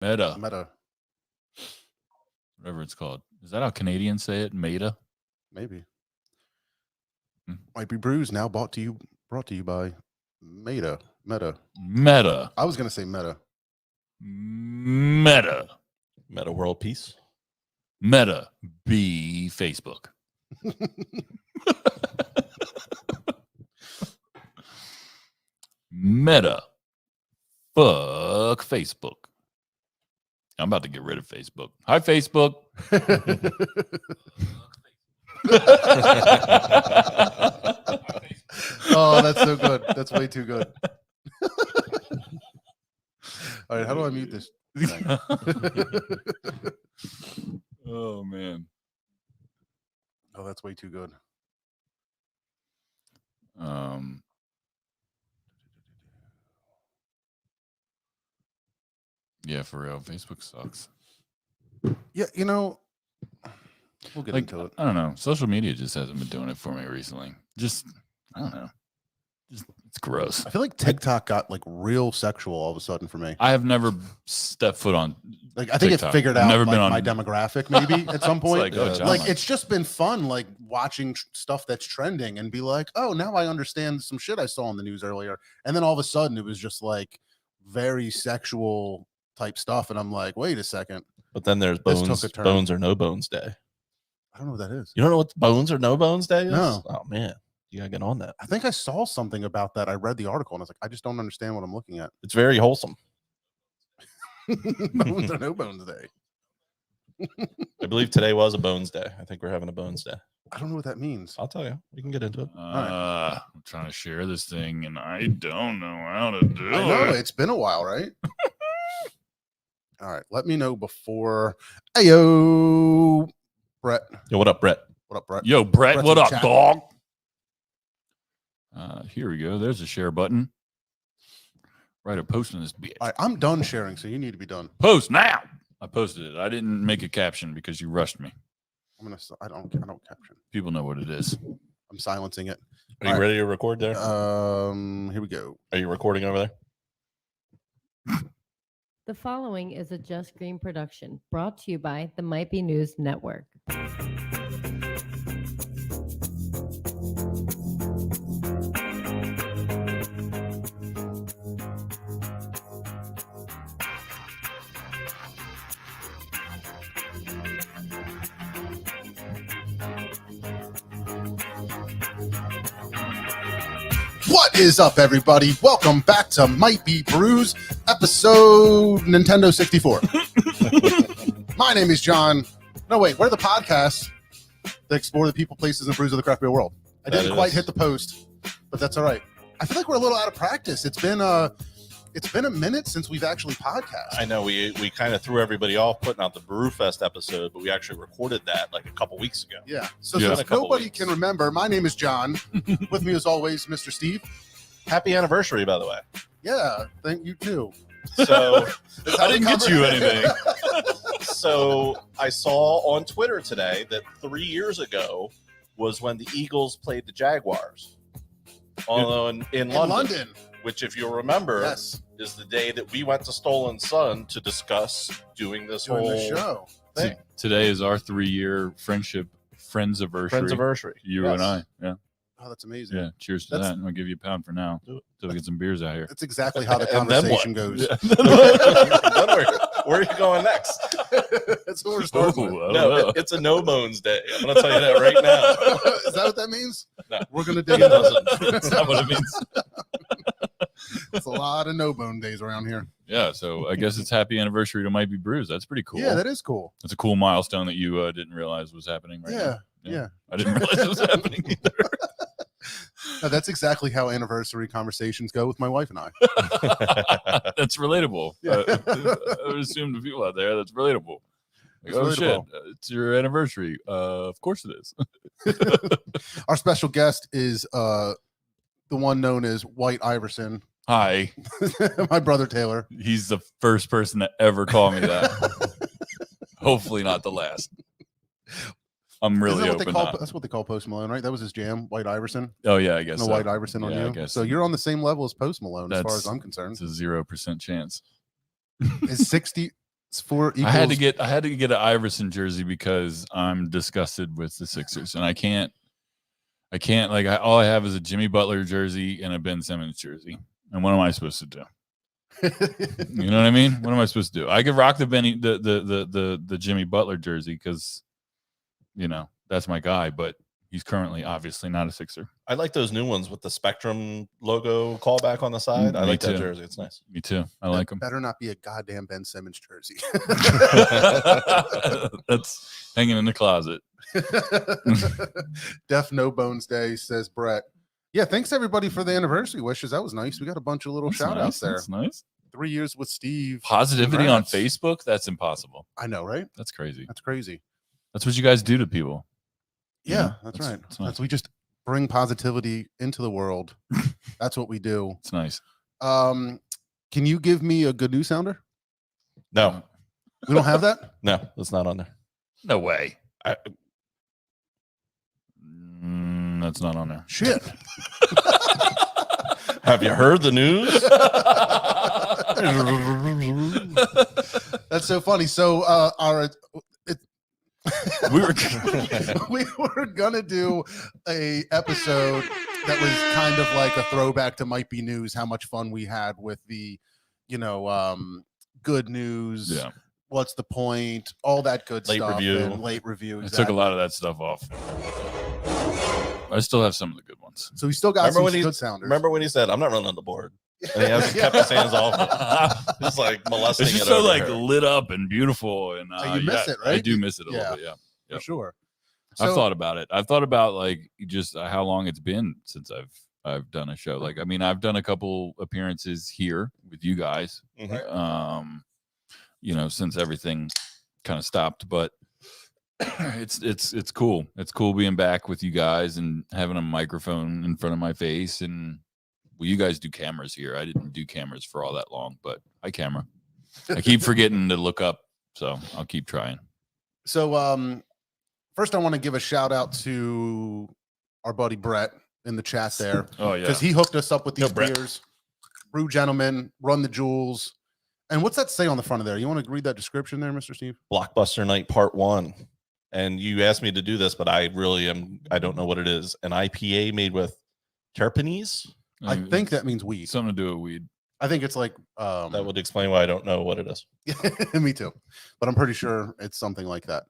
Meta. Meta. Whatever it's called. Is that how Canadians say it? Meta? Maybe. Might be Brews now brought to you by Meta. Meta. I was gonna say Meta. Meta. Meta World Peace. Meta be Facebook. Meta. Fuck Facebook. I'm about to get rid of Facebook. Hi, Facebook. Oh, that's so good. That's way too good. All right, how do I mute this thing? Oh, man. Oh, that's way too good. Yeah, for real. Facebook sucks. Yeah, we'll get into it. I don't know. Social media just hasn't been doing it for me recently. Just, I don't know. It's gross. I feel like TikTok got like real sexual all of a sudden for me. I have never stepped foot on. Like, I think TikTok. it figured I've out never like, been on my demographic maybe at some point. It's it's just been fun, like watching stuff that's trending and be like, oh, now I understand some shit I saw in the news earlier. And then all of a sudden it was just like very sexual type stuff. And I'm like, wait a second. But then there's Bones or No Bones Day. I don't know what that is. You don't know what Bones or No Bones Day is? No. Oh, man. You gotta get on that. I think I saw something about that. I read the article and I was like, I just don't understand what I'm looking at. It's very wholesome. Bones or No Bones Day. I believe today was a Bones Day. I think we're having a Bones Day. I don't know what that means. I'll tell you. We can get into it. I'm trying to share this thing and I don't know how to do it. I know. It's been a while, right? All right. Let me know before. Hey, yo, Brett. Yo, what up, Brett? What up, Brett? Yo, Brett, Brett's what in up, chat. dog? Here we go. There's a share button. Write a post on this bitch. All right, I'm done sharing, so you need to be done. Post now. I posted it. I didn't make a caption because you rushed me. I don't caption. People know what it is. I'm silencing it. Are you ready to record there? Here we go. Are you recording over there? The following is a Just Green production brought to you by the Might Be News Network. What is up, everybody? Welcome back to Might Be Brews, episode Nintendo 64. My name is John. No, wait, we're the podcast that explore the people, places, and brews of the craft beer world. I didn't quite hit the post, but that's all right. I feel like we're a little out of practice. It's been a minute since we've actually podcasted. I know we kind of threw everybody off putting out the Brewfest episode, but we actually recorded that like a couple weeks ago. Yeah. So Yeah. since nobody can remember, my name is John. With me as always, Mr. Steve. Happy anniversary, by the way. Yeah, thank you too. So I didn't get you anything. So I saw on Twitter today that 3 years ago was when the Eagles played the Jaguars. Although in London. Which, if you'll remember, Yes. is the day that we went to Stolen Sun to discuss doing this Doing whole the show. thing. Today is our 3-year friendship friends-iversary. Friends-iversary. You Yes. and I. Yeah. Oh, that's amazing. Yeah. Cheers to That's- that. And I'll give you a pound for now. Do it. Till we get some beers out here. That's exactly how the And then what? conversation goes. Where are you going next? That's what we're starting with. I don't No, know. it's a no bones day. I'm going to tell you that right now. Is that what that means? No. We're going to It dig into doesn't. That's not what it means. It's a lot of no bone days around here. Yeah. So I guess it's happy anniversary to Might Be Brews. That's pretty cool. Yeah, that is cool. That's a cool milestone that you didn't realize was happening right now. Yeah. I didn't realize it was happening either. No, that's exactly how anniversary conversations go with my wife and I. That's relatable. Yeah. I would assume to people out there that's relatable. Like, It's oh relatable. shit, it's your anniversary. Of course it is. Our special guest is the one known as White Iverson, Hi, my brother Taylor. he's the first person to ever call me that. Hopefully not the last. I'm really Isn't that what open. they call, Not. that's what they call Post Malone, right? That was his jam, White Iverson. Oh yeah, I guess No so. White Iverson on Yeah, I you. guess. So you're on the same level as Post Malone as far That's- as I'm concerned. It's a 0% chance. Is 60 It's for Eagles. I had to get an Iverson jersey because I'm disgusted with the Sixers, and I can't like all I have is a Jimmy Butler jersey and a Ben Simmons jersey. And what am I supposed to do? You know what I mean? What am I supposed to do? I could rock the Jimmy Butler jersey because that's my guy, but he's currently obviously not a Sixer. I like those new ones with the Spectrum logo callback on the side. I like that jersey. It's nice. Me too. I like them. Better not be a goddamn Ben Simmons jersey. That's hanging in the closet. Def No Bones Day, says Brett. Yeah, thanks everybody for the anniversary wishes. That was nice. We got a bunch of little shout outs there. That's nice. 3 years with Steve. Positivity Congrats. on Facebook? That's impossible. I know, right? That's crazy. That's crazy. That's what you guys do to people. Yeah, that's right. Nice. We just bring positivity into the world. That's what we do. It's nice. Can you give me a good news sounder? No, We don't have that? no, it's not on there. No way. That's not on there. Shit. Have you heard the news? That's so funny. So we were gonna do a episode that was kind of like a throwback to Might Be News, how much fun we had with the good news. Yeah. What's the point? All that good Late stuff. review. And late review. I Exactly. took a lot of that stuff off. I still have some of the good ones. So we still got Remember some when he- good sounders. Remember when he said, "I'm not running the board," and he has kept his hands off it. It's like molesting It's just it so over like here. lit up and beautiful, and You miss it, right? I do miss it a Yeah. little bit. Yeah, For Yep. sure. I've thought about it. I've thought about like just how long it's been since I've done a show. Like, I mean, I've done a couple appearances here with you guys. Mhm. Since everything kind of stopped, but it's cool. It's cool being back with you guys and having a microphone in front of my face. And you guys do cameras here. I didn't do cameras for all that long, but I camera. I keep forgetting to look up, so I'll keep trying. So first I want to give a shout out to our buddy Brett in the chat there. Oh yeah, Because he hooked us up with these Brett. beers. Brew Gentlemen, Run the Jewels. And what's that say on the front of there? You want to read that description there, Mr. Steve? Blockbuster Night Part 1. And you asked me to do this, but I don't know what it is. An IPA made with terpenes? I think that means weed. something to do with weed. I think it's like That would explain why I don't know what it is. me too. But I'm pretty sure it's something like that.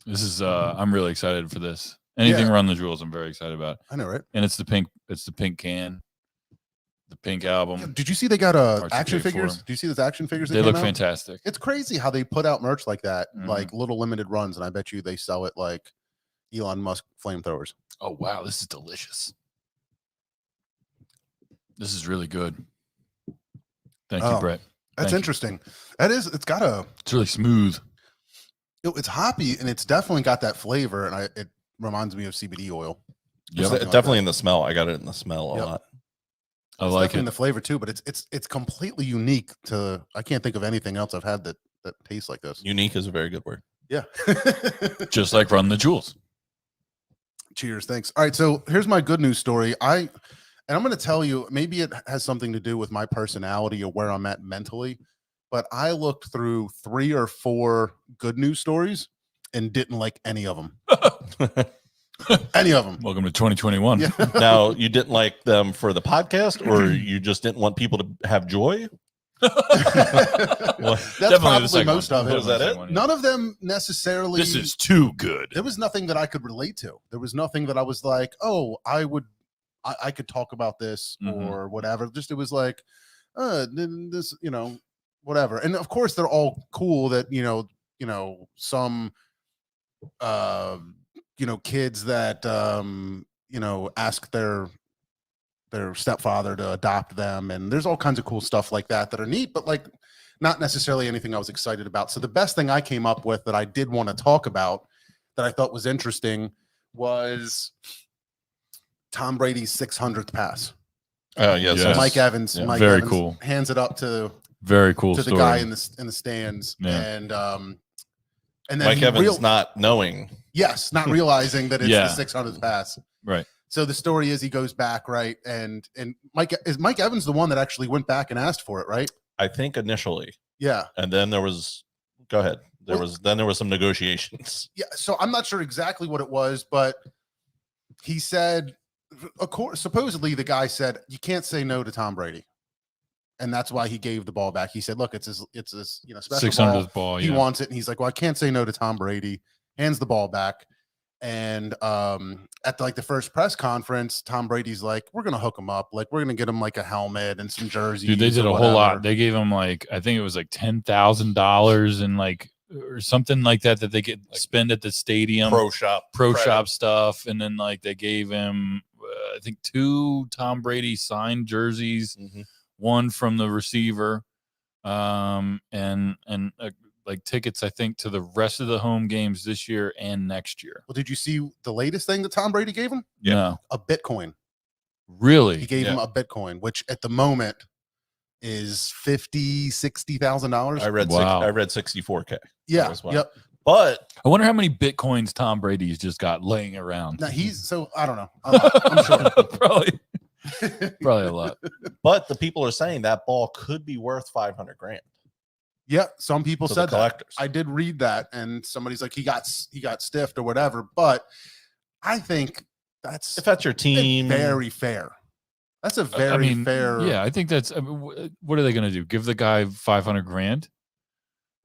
This is I'm really excited for this. Anything Yeah. Run the Jewels, I'm very excited about. I know, right? And it's the pink can, the pink album. Did you see they got RTK action figures? forum. Do you see those action figures? that They came look out? fantastic. It's crazy how they put out merch like that, Mhm. like little limited runs, and I bet you they sell it like Elon Musk flamethrowers. Oh wow, this is delicious. This is really good. Thank you, Oh, Brett. That's Thank you. interesting. That is, it's got It's really smooth. it's hoppy, and it's definitely got that flavor, and it reminds me of CBD oil. Yep. Something like Definitely that. in the smell. I got it in the smell a Yep. lot. I It's like definitely in it. the flavor too, but it's completely unique to. I can't think of anything else I've had that tastes like this. Unique is a very good word. Yeah. Just like Run the Jewels. Cheers. Thanks. All right. So here's my good news story. I'm going to tell you, maybe it has something to do with my personality or where I'm at mentally, but I looked through 3 or 4 good news stories and didn't like any of them. Any of them. Welcome to 2021. Yeah. Now, you didn't like them for the podcast, or you just didn't want people to have joy? That's Definitely the probably second most one. of it. Was that it? One, yeah. None of them necessarily. This is too good. There was nothing that I could relate to. There was nothing that I was like, oh, I could talk about this Mhm. or whatever. Just it was like, this, whatever. And of course, they're all cool. That some, kids that ask their stepfather to adopt them, and there's all kinds of cool stuff like that are neat, but like not necessarily anything I was excited about. So the best thing I came up with that I did want to talk about that I thought was interesting was Tom Brady's 600th pass. Oh, yes. Yes. Mike Evans, Yeah. Mike Very Evans cool. hands it up to Very cool the story. guy in the stands, Yeah. and then Mike he Evans not knowing. not realizing that it's Yeah. the 600th pass. Right. So the story is he goes back, right, and Mike Evans the one that actually went back and asked for it, right? I think initially. Yeah. And then there was, go ahead. There Well- was some negotiations. Yeah. So I'm not sure exactly what it was, but he said, of course, supposedly the guy said, you can't say no to Tom Brady. And that's why he gave the ball back. He said, look, it's his special 600th ball. He Yeah. wants it. And he's like, well, I can't say no to Tom Brady. Hands the ball back. And at the first press conference, Tom Brady's like, we're gonna hook him up, like we're gonna get him like a helmet and some jerseys. Dude, they did or a whole lot. whatever. They gave him I think it was $10,000 and or something like that they could spend at the stadium. Pro shop Stuff, and then they gave him I think 2 Tom Brady signed jerseys, one from the receiver, and tickets I think to the rest of the home games this year and next year. Well, did you see the latest thing that Tom Brady gave him? Yeah. No, A Bitcoin. really? He gave him a Bitcoin, which at the moment is $50,000-$60,000. I read Wow. I read 64K. Yeah. as well. Yep. But I wonder how many Bitcoins Tom Brady's just got laying around. Now I don't know. I'm sure. Probably a lot. the people are saying that ball could be worth $500,000 Yeah. Some people to the said that. collectors. I did read that, and somebody's like, he got stiffed or whatever. But I think that's If that's your team, very fair. That's a very fair. Yeah, I think that's. What are they going to do? Give the guy $500,000?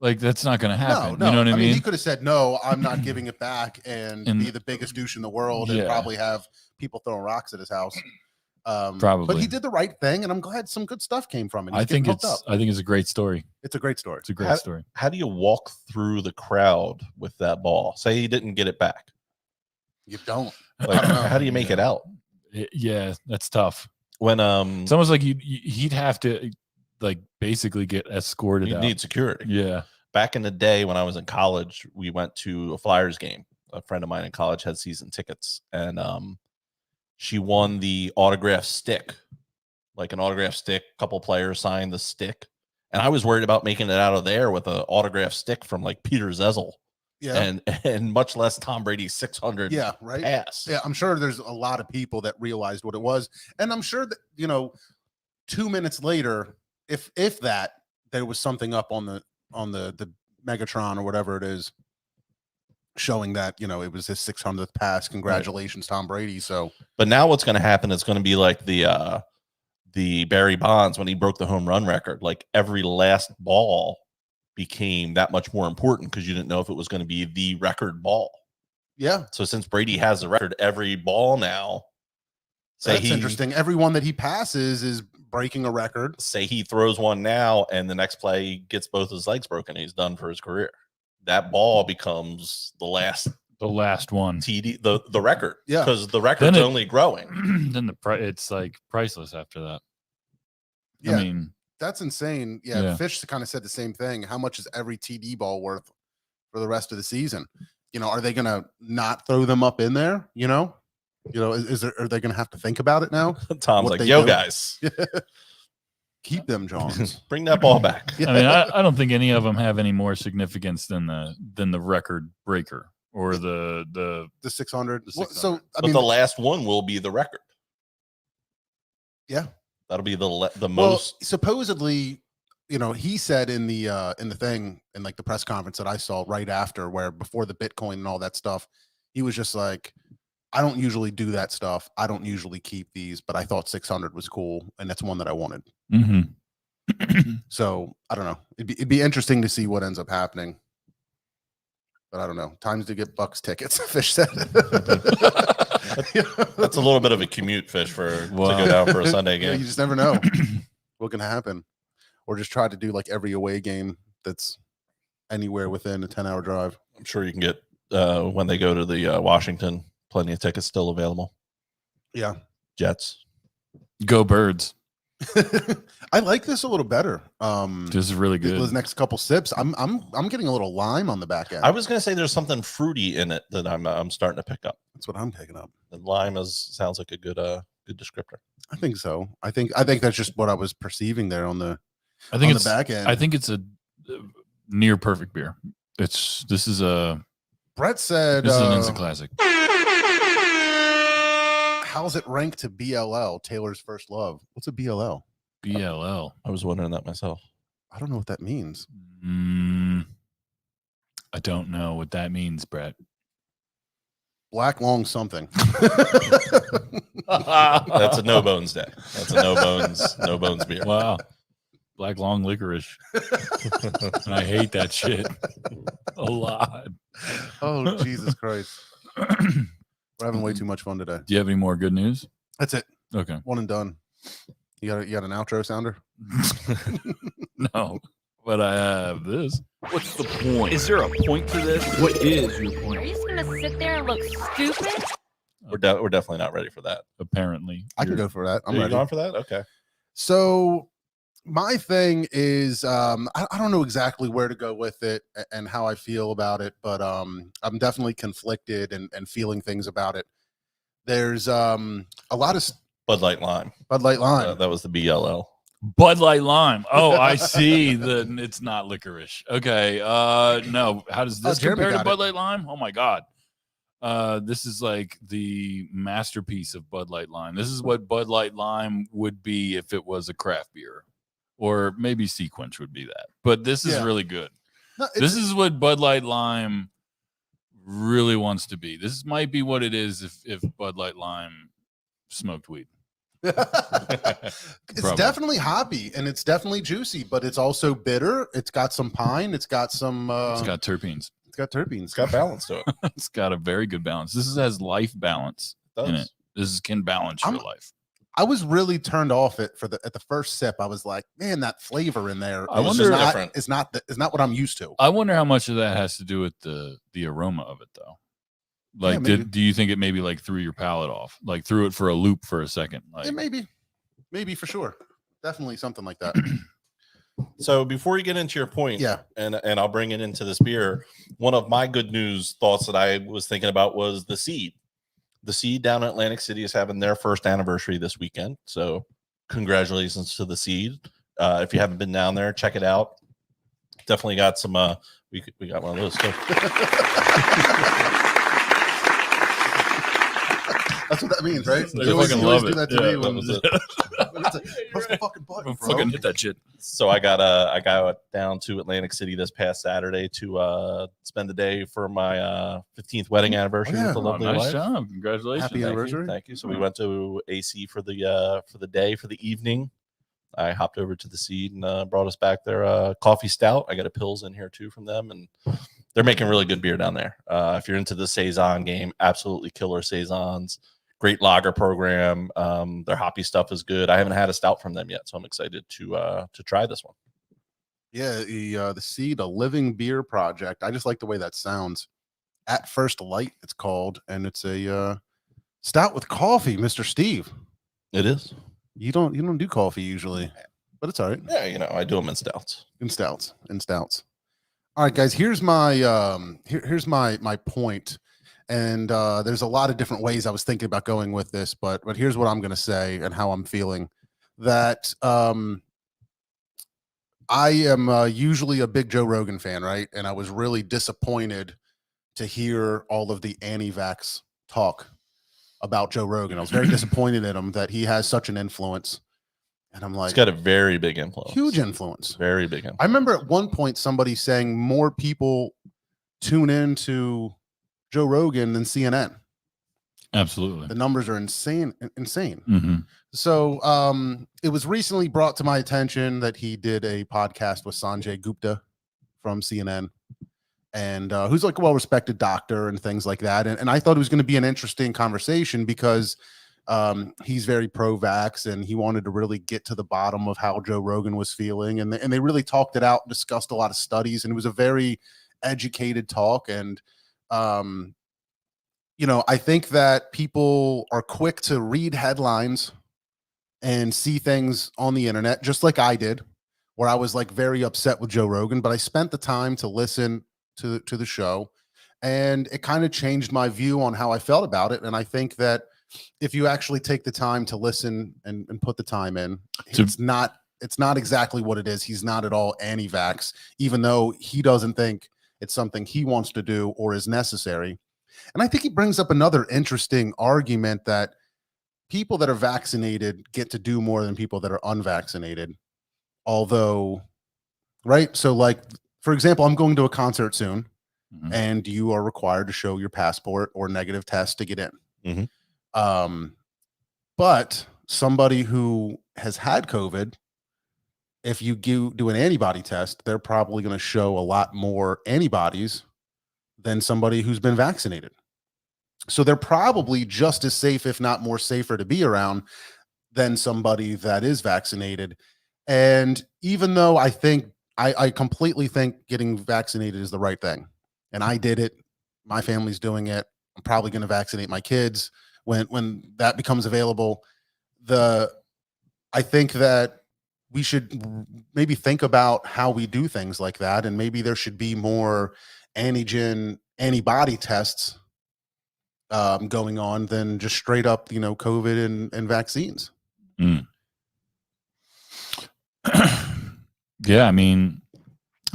That's not going to happen. No. You know what I mean? He could have said, no, I'm not giving it back and be the biggest douche in the world and probably have people throwing rocks at his house. Probably. But he did the right thing, and I'm glad some good stuff came from it. I think it's a great story. It's a great story. It's a great story. How do you walk through the crowd with that ball? Say he didn't get it back. You don't. How do you make it out? Yeah, that's tough. When It's almost like he'd have to basically get escorted you out. need security. Yeah. Back in the day when I was in college, we went to a Flyers game. A friend of mine in college had season tickets, and she won the autograph stick, an autograph stick. A couple players signed the stick, and I was worried about making it out of there with an autograph stick from Peter Zezel, and much less Tom Brady's 600 right pass. Yeah, I'm sure there's a lot of people that realized what it was, and I'm sure that 2 minutes later, if that, there was something up on the Megatron or whatever it is, showing that it was his 600th pass. Congratulations, Tom Brady. So, but now what's going to happen is going to be like the Barry Bonds when he broke the home run record. Every last ball became that much more important because you didn't know if it was going to be the record ball. Yeah. So since Brady has the record, every ball now, that's interesting. Everyone that he passes is breaking a record. Say he throws one now, and the next play gets both his legs broken, and he's done for his career. That ball becomes the last one TD, the record. Yeah, because the record's only growing. Then it's priceless after that. Yeah, I mean, that's insane. Yeah, Fish kind of said the same thing. How much is every TD ball worth for the rest of the season? Are they gonna not throw them up in there? Are they gonna have to think about it now? Tom's like, yo, guys, keep them, Johns. Bring that ball back. I mean, I don't think any of them have any more significance than the record breaker or the 600. The 600. So but the last one will be the record. Yeah, that'll be the well, most. Supposedly, he said in the thing in the press conference that I saw right after, where before the Bitcoin and all that stuff, he was just like, I don't usually do that stuff. I don't usually keep these, but I thought 600 was cool, and that's one that I wanted. So I don't know. It'd be interesting to see what ends up happening, but I don't know. Times to get Bucks tickets. Fish said. That's a little bit of a commute, Fish, to go down for a Sunday game. Yeah, you just never know what can happen, or just try to do every away game that's anywhere within a 10-hour drive. I'm sure you can get when they go to the Washington. Plenty of tickets still available. Yeah. Jets. Go Birds. I like this a little better. This is really good. Those next couple sips, I'm getting a little lime on the back end. I was gonna say there's something fruity in it that I'm starting to pick up. That's what I'm picking up. And lime sounds like a good descriptor. I think so. I think that's just what I was perceiving there on the back end. I think it's a near perfect beer. This is a Brett said this is an instant classic. How's it rank to BLL, Taylor's First Love? What's a BLL? BLL. I was wondering that myself. I don't know what that means. I don't know what that means, Brett. Black long something. That's a no bones day. That's a no bones beer. Wow. Black long licorice. And I hate that shit a lot. Oh, Jesus Christ. We're having way too much fun today. Do you have any more good news? That's it. Okay. One and done. You got an outro sounder? No, but I have this. What's the point? Is there a point to this? What is your Are point? you just gonna sit there and look stupid? We're definitely not ready for that. Apparently. I can go for that. I'm Are you ready. going for that? Okay. So my thing is I don't know exactly where to go with it and how I feel about it, but I'm definitely conflicted and feeling things about it. There's a lot of Bud Light Lime. Bud Light Lime. That was the BLL. Bud Light Lime. Oh, I see. It's not licorice. Okay. No. How does this Jeremy compare to got Bud it. Light Lime? Oh my God. This is like the masterpiece of Bud Light Lime. This is what Bud Light Lime would be if it was a craft beer, or maybe Sequench would be that. But this is Yeah. really good. No, This is what Bud Light Lime really wants to be. This might be what it is if Bud Light Lime smoked weed. it's Probably. definitely hoppy and it's definitely juicy, but it's also bitter. It's got some pine. It's got some. It's got terpenes. It's got terpenes. It's got balance to it. It's got a very good balance. This has life balance in Does. it. This can balance your life. I was really turned off at the first sip. I was like, man, that flavor in there I is wonder- not, Different. is not what I'm used to. I wonder how much of that has to do with the aroma of it, though. Like, maybe. do you think it maybe like threw your palate off? Like threw it for a loop for a second? Like, Yeah, maybe for sure. Definitely something like that. So before you get into your point, Yeah. and I'll bring it into this beer. One of my good news thoughts that I was thinking about was the Seed. The Seed down in Atlantic City is having their first anniversary this weekend. So congratulations to the Seed. If you haven't been down there, check it out. Definitely got some. We got one of those too. That's what that means, right? They You always fucking do love that it. to me Yeah, when that was it. it's like, press the fucking button, bro. fucking hit that shit. So I got down to Atlantic City this past Saturday to spend the day for my 15th wedding anniversary yeah. with the Oh, lovely nice wife. job. Congratulations. Happy anniversary. Thank you. So we went to AC for the day, for the evening. I hopped over to the Seed and brought us back their coffee stout. I got a Pils in here too from them, and they're making really good beer down there. If you're into the Saison game, absolutely killer Saisons. Great lager program. Their hoppy stuff is good. I haven't had a stout from them yet, so I'm excited to try this one. Yeah, the Seed, a living beer project. I just like the way that sounds. At First Light, it's called, and it's a stout with coffee, Mr. Steve. It is. You don't do coffee usually, but it's all right. Yeah, I do them in stouts. In stouts. All right, guys. Here's my here's my point, and there's a lot of different ways I was thinking about going with this, but here's what I'm going to say and how I'm feeling. That I am usually a big Joe Rogan fan, right? And I was really disappointed to hear all of the anti-vax talk about Joe Rogan. I was very disappointed in him that he has such an influence, and I'm like, It's got a very big influence. huge influence. Very big influence. I remember at one point somebody saying more people tune into Joe Rogan than CNN. Absolutely. The numbers are insane. Mm-hmm. So it was recently brought to my attention that he did a podcast with Sanjay Gupta from CNN, and who's like a well-respected doctor and things like that. And I thought it was going to be an interesting conversation because he's very pro-vax and he wanted to really get to the bottom of how Joe Rogan was feeling. And they really talked it out, discussed a lot of studies, and it was a very educated talk. And, I think that people are quick to read headlines and see things on the internet, just like I did, where I was like very upset with Joe Rogan, but I spent the time to listen to the show, and it kind of changed my view on how I felt about it. And I think that if you actually take the time to listen and put the time in, it's not exactly what it is. He's not at all anti-vax, even though he doesn't think it's something he wants to do or is necessary. And I think he brings up another interesting argument that people that are vaccinated get to do more than people that are unvaccinated. Although right? So like, for example, I'm going to a concert soon, Mhm. and you are required to show your passport or negative test to get in. Mhm. But somebody who has had COVID, if you do an antibody test, they're probably going to show a lot more antibodies than somebody who's been vaccinated. So they're probably just as safe, if not more safer to be around than somebody that is vaccinated. And even though I completely think getting vaccinated is the right thing, and I did it, my family's doing it. I'm probably going to vaccinate my kids when that becomes available. I think that we should maybe think about how we do things like that, and maybe there should be more antibody tests going on than just straight up, COVID and vaccines. Mm. Yeah, I mean,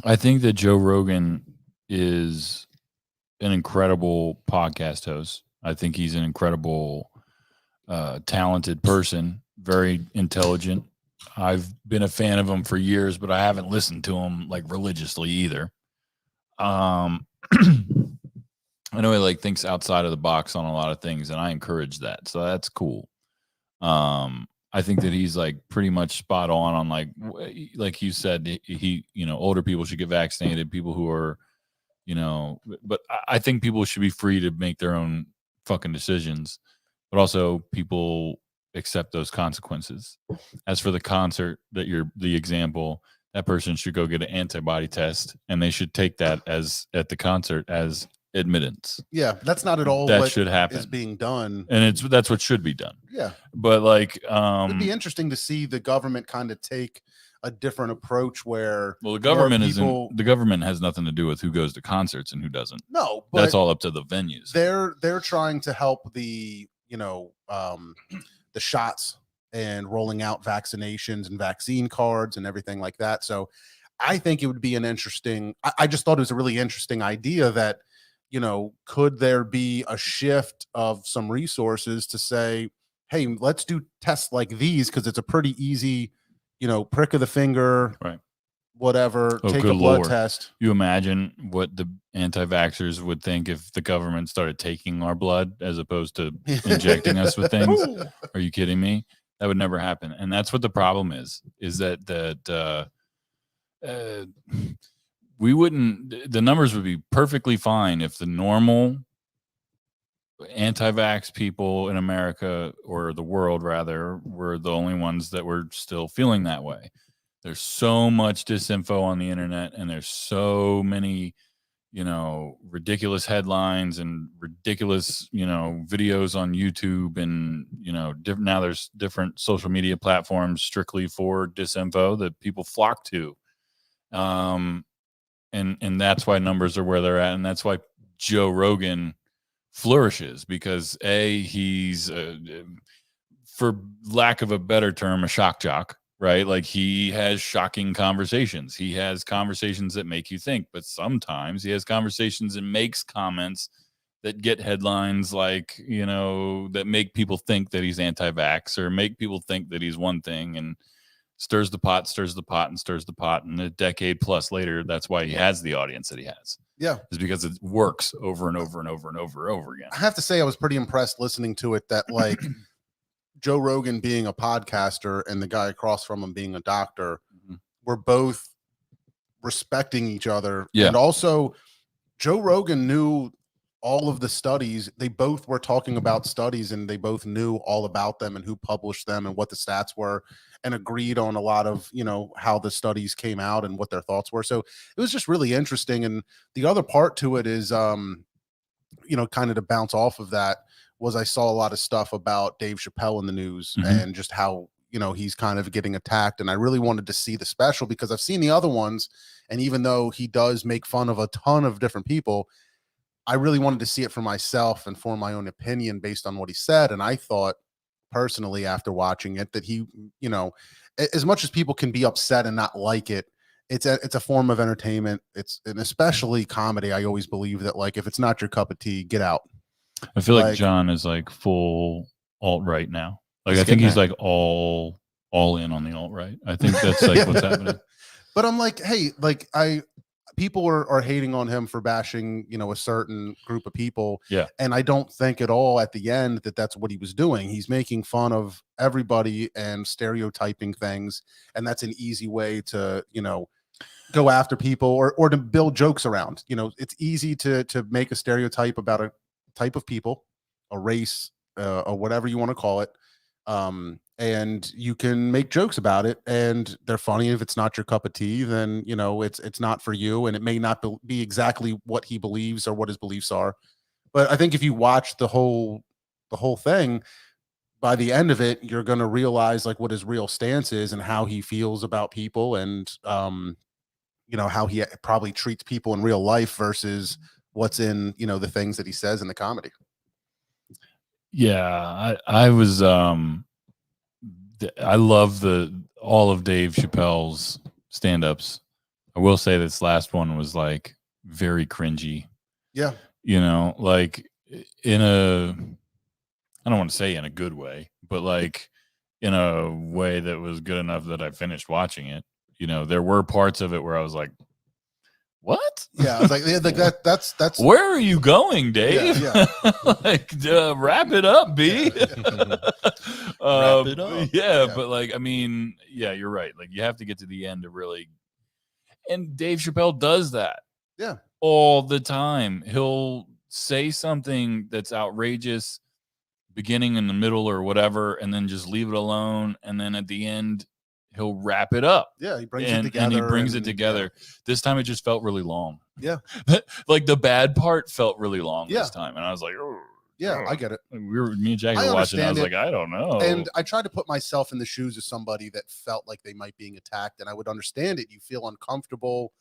I think that Joe Rogan is an incredible podcast host. I think he's an incredible, talented person, very intelligent. I've been a fan of him for years, but I haven't listened to him like religiously either. I know he like thinks outside of the box on a lot of things, and I encourage that. So that's cool. I think that he's like pretty much spot on like you said, he older people should get vaccinated, people who are, but I think people should be free to make their own fucking decisions, but also people accept those consequences. As for the concert that you're the example, that person should go get an antibody test, and they should take that as at the concert as admittance. Yeah, that's not at all That what should happen. is being done. And that's what should be done. Yeah. But like It'd be interesting to see the government kind of take a different approach where the government has nothing to do with who goes to concerts and who doesn't. No, but that's all up to the venues. They're trying to help the the shots and rolling out vaccinations and vaccine cards and everything like that. So I think it would be an interesting, I just thought it was a really interesting idea that, could there be a shift of some resources to say, hey, let's do tests like these because it's a pretty easy, prick of the finger, right? Whatever, take a blood test. You imagine what the anti-vaxxers would think if the government started taking our blood as opposed to injecting us with things. Are you kidding me? That would never happen. And that's what the problem is that we wouldn't, the numbers would be perfectly fine if the normal anti-vax people in America, or the world rather, were the only ones that were still feeling that way. There's so much disinfo on the internet, and there's so many, ridiculous headlines and ridiculous, videos on YouTube, and, now there's different social media platforms strictly for disinfo that people flock to. And that's why numbers are where they're at. And that's why Joe Rogan flourishes, because he's, for lack of a better term, a shock jock, right? Like, he has shocking conversations. He has conversations that make you think, but sometimes he has conversations and makes comments that get headlines, like, that make people think that he's anti-vax, or make people think that he's one thing, and stirs the pot, and a decade plus later, that's why he has the audience that he has. Yeah, is because it works over and over and over and over again. I have to say, I was pretty impressed listening to it, that like Joe Rogan being a podcaster and the guy across from him being a doctor, were both respecting each other. Yeah. And also Joe Rogan knew all of the studies. They both were talking about studies, and they both knew all about them and who published them and what the stats were, and agreed on a lot of, how the studies came out and what their thoughts were. So it was just really interesting. And the other part to it is, kind of to bounce off of that, was I saw a lot of stuff about Dave Chappelle in the news, and just how, he's kind of getting attacked. And I really wanted to see the special, because I've seen the other ones. And even though he does make fun of a ton of different people, I really wanted to see it for myself and form my own opinion based on what he said. And I thought personally, after watching it, that he, as much as people can be upset and not like it, it's a form of entertainment. And especially comedy. I always believe that, like, if it's not your cup of tea, get out. I feel like John is like full alt-right now. Like, I think he's like all in on the alt-right. I think that's like what's happening. But I'm like, hey, like people are hating on him for bashing, a certain group of people. Yeah. And I don't think at all at the end that that's what he was doing. He's making fun of everybody and stereotyping things. And that's an easy way to, go after people or to build jokes around. It's easy to make a stereotype about a type of people, a race, or whatever you want to call it. And you can make jokes about it, and they're funny. If it's not your cup of tea, then it's not for you, and it may not be exactly what he believes or what his beliefs are. But I think if you watch the whole thing, by the end of it, you're going to realize like what his real stance is and how he feels about people, and how he probably treats people in real life versus what's in the things that he says in the comedy. Yeah, I was I love all of Dave Chappelle's stand-ups. I will say this last one was like very cringy. Yeah. Like in a, I don't want to say in a good way, but like in a way that was good enough that I finished watching it. There were parts of it where I was like, what? Yeah, I was like, that's where are you going, Dave? Yeah. Like, wrap it up, B. Wrap it up. Yeah, but like, I mean, yeah, you're right. Like, you have to get to the end to really. And Dave Chappelle does that. Yeah. All the time. He'll say something that's outrageous, beginning, in the middle, or whatever, and then just leave it alone. And then at the end, he'll wrap it up. Yeah, he brings it together. And he brings it together. Yeah. This time it just felt really long. Yeah. Like the bad part felt really long this time. And I was like, oh. Yeah, I get it. Me and Jackie were watching. I was like, I don't know. And I tried to put myself in the shoes of somebody that felt like they might being attacked, and I would understand it. You feel uncomfortable.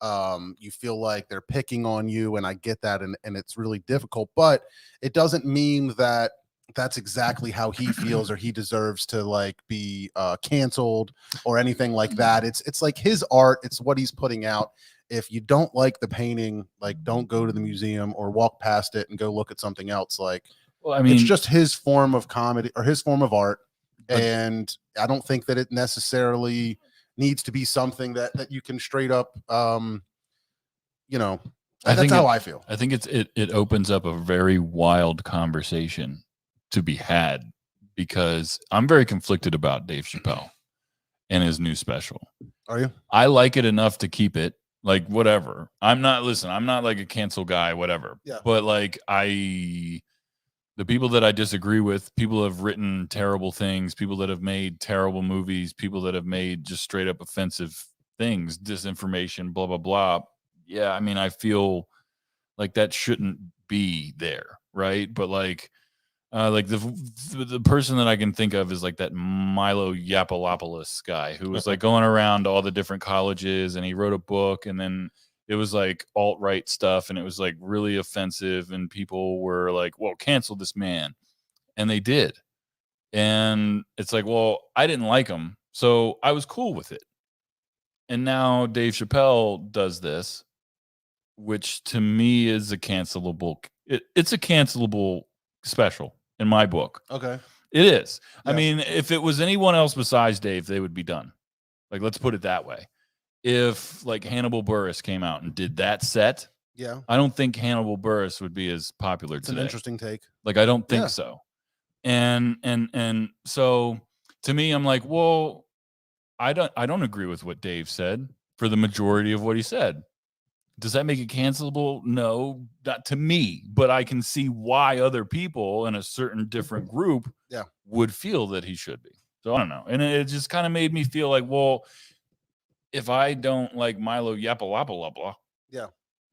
You feel like they're picking on you, and I get that, and it's really difficult. But it doesn't mean that that's exactly how he feels or he deserves to like be canceled or anything like that. It's like his art. It's what he's putting out. If you don't like the painting, like don't go to the museum or walk past it and go look at something else. Like, well, I mean, it's just his form of comedy or his form of art. And I don't think that it necessarily needs to be something that you can straight up, that's how I feel. I think it opens up a very wild conversation to be had, because I'm very conflicted about Dave Chappelle and his new special. Are you? I like it enough to keep it. Like, whatever. I'm not like a cancel guy, whatever. Yeah. But like the people that I disagree with, people who have written terrible things, people that have made terrible movies, people that have made just straight up offensive things, disinformation, blah, blah, blah. Yeah, I mean, I feel like that shouldn't be there, right? But like the person that I can think of is like that Milo Yiannopoulos guy who was like going around all the different colleges, and he wrote a book, and then it was like alt-right stuff, and it was like really offensive, and people were like, well, cancel this man. And they did. And it's like, well, I didn't like him, so I was cool with it. And now Dave Chappelle does this, which to me is a cancelable. It's a cancelable special in my book. Okay. It is. Yeah. I mean, if it was anyone else besides Dave, they would be done. Like, let's put it that way. If like Hannibal Buress came out and did that set, yeah, I don't think Hannibal Buress would be as popular it's today. an interesting take. Like, I don't think so. And so to me, I'm like, well, I don't agree with what Dave said for the majority of what he said. Does that make it cancelable? No, not to me, but I can see why other people in a certain different group would feel that he should be. So I don't know. And it just kind of made me feel like, well, if I don't like Milo Yiannopoulos,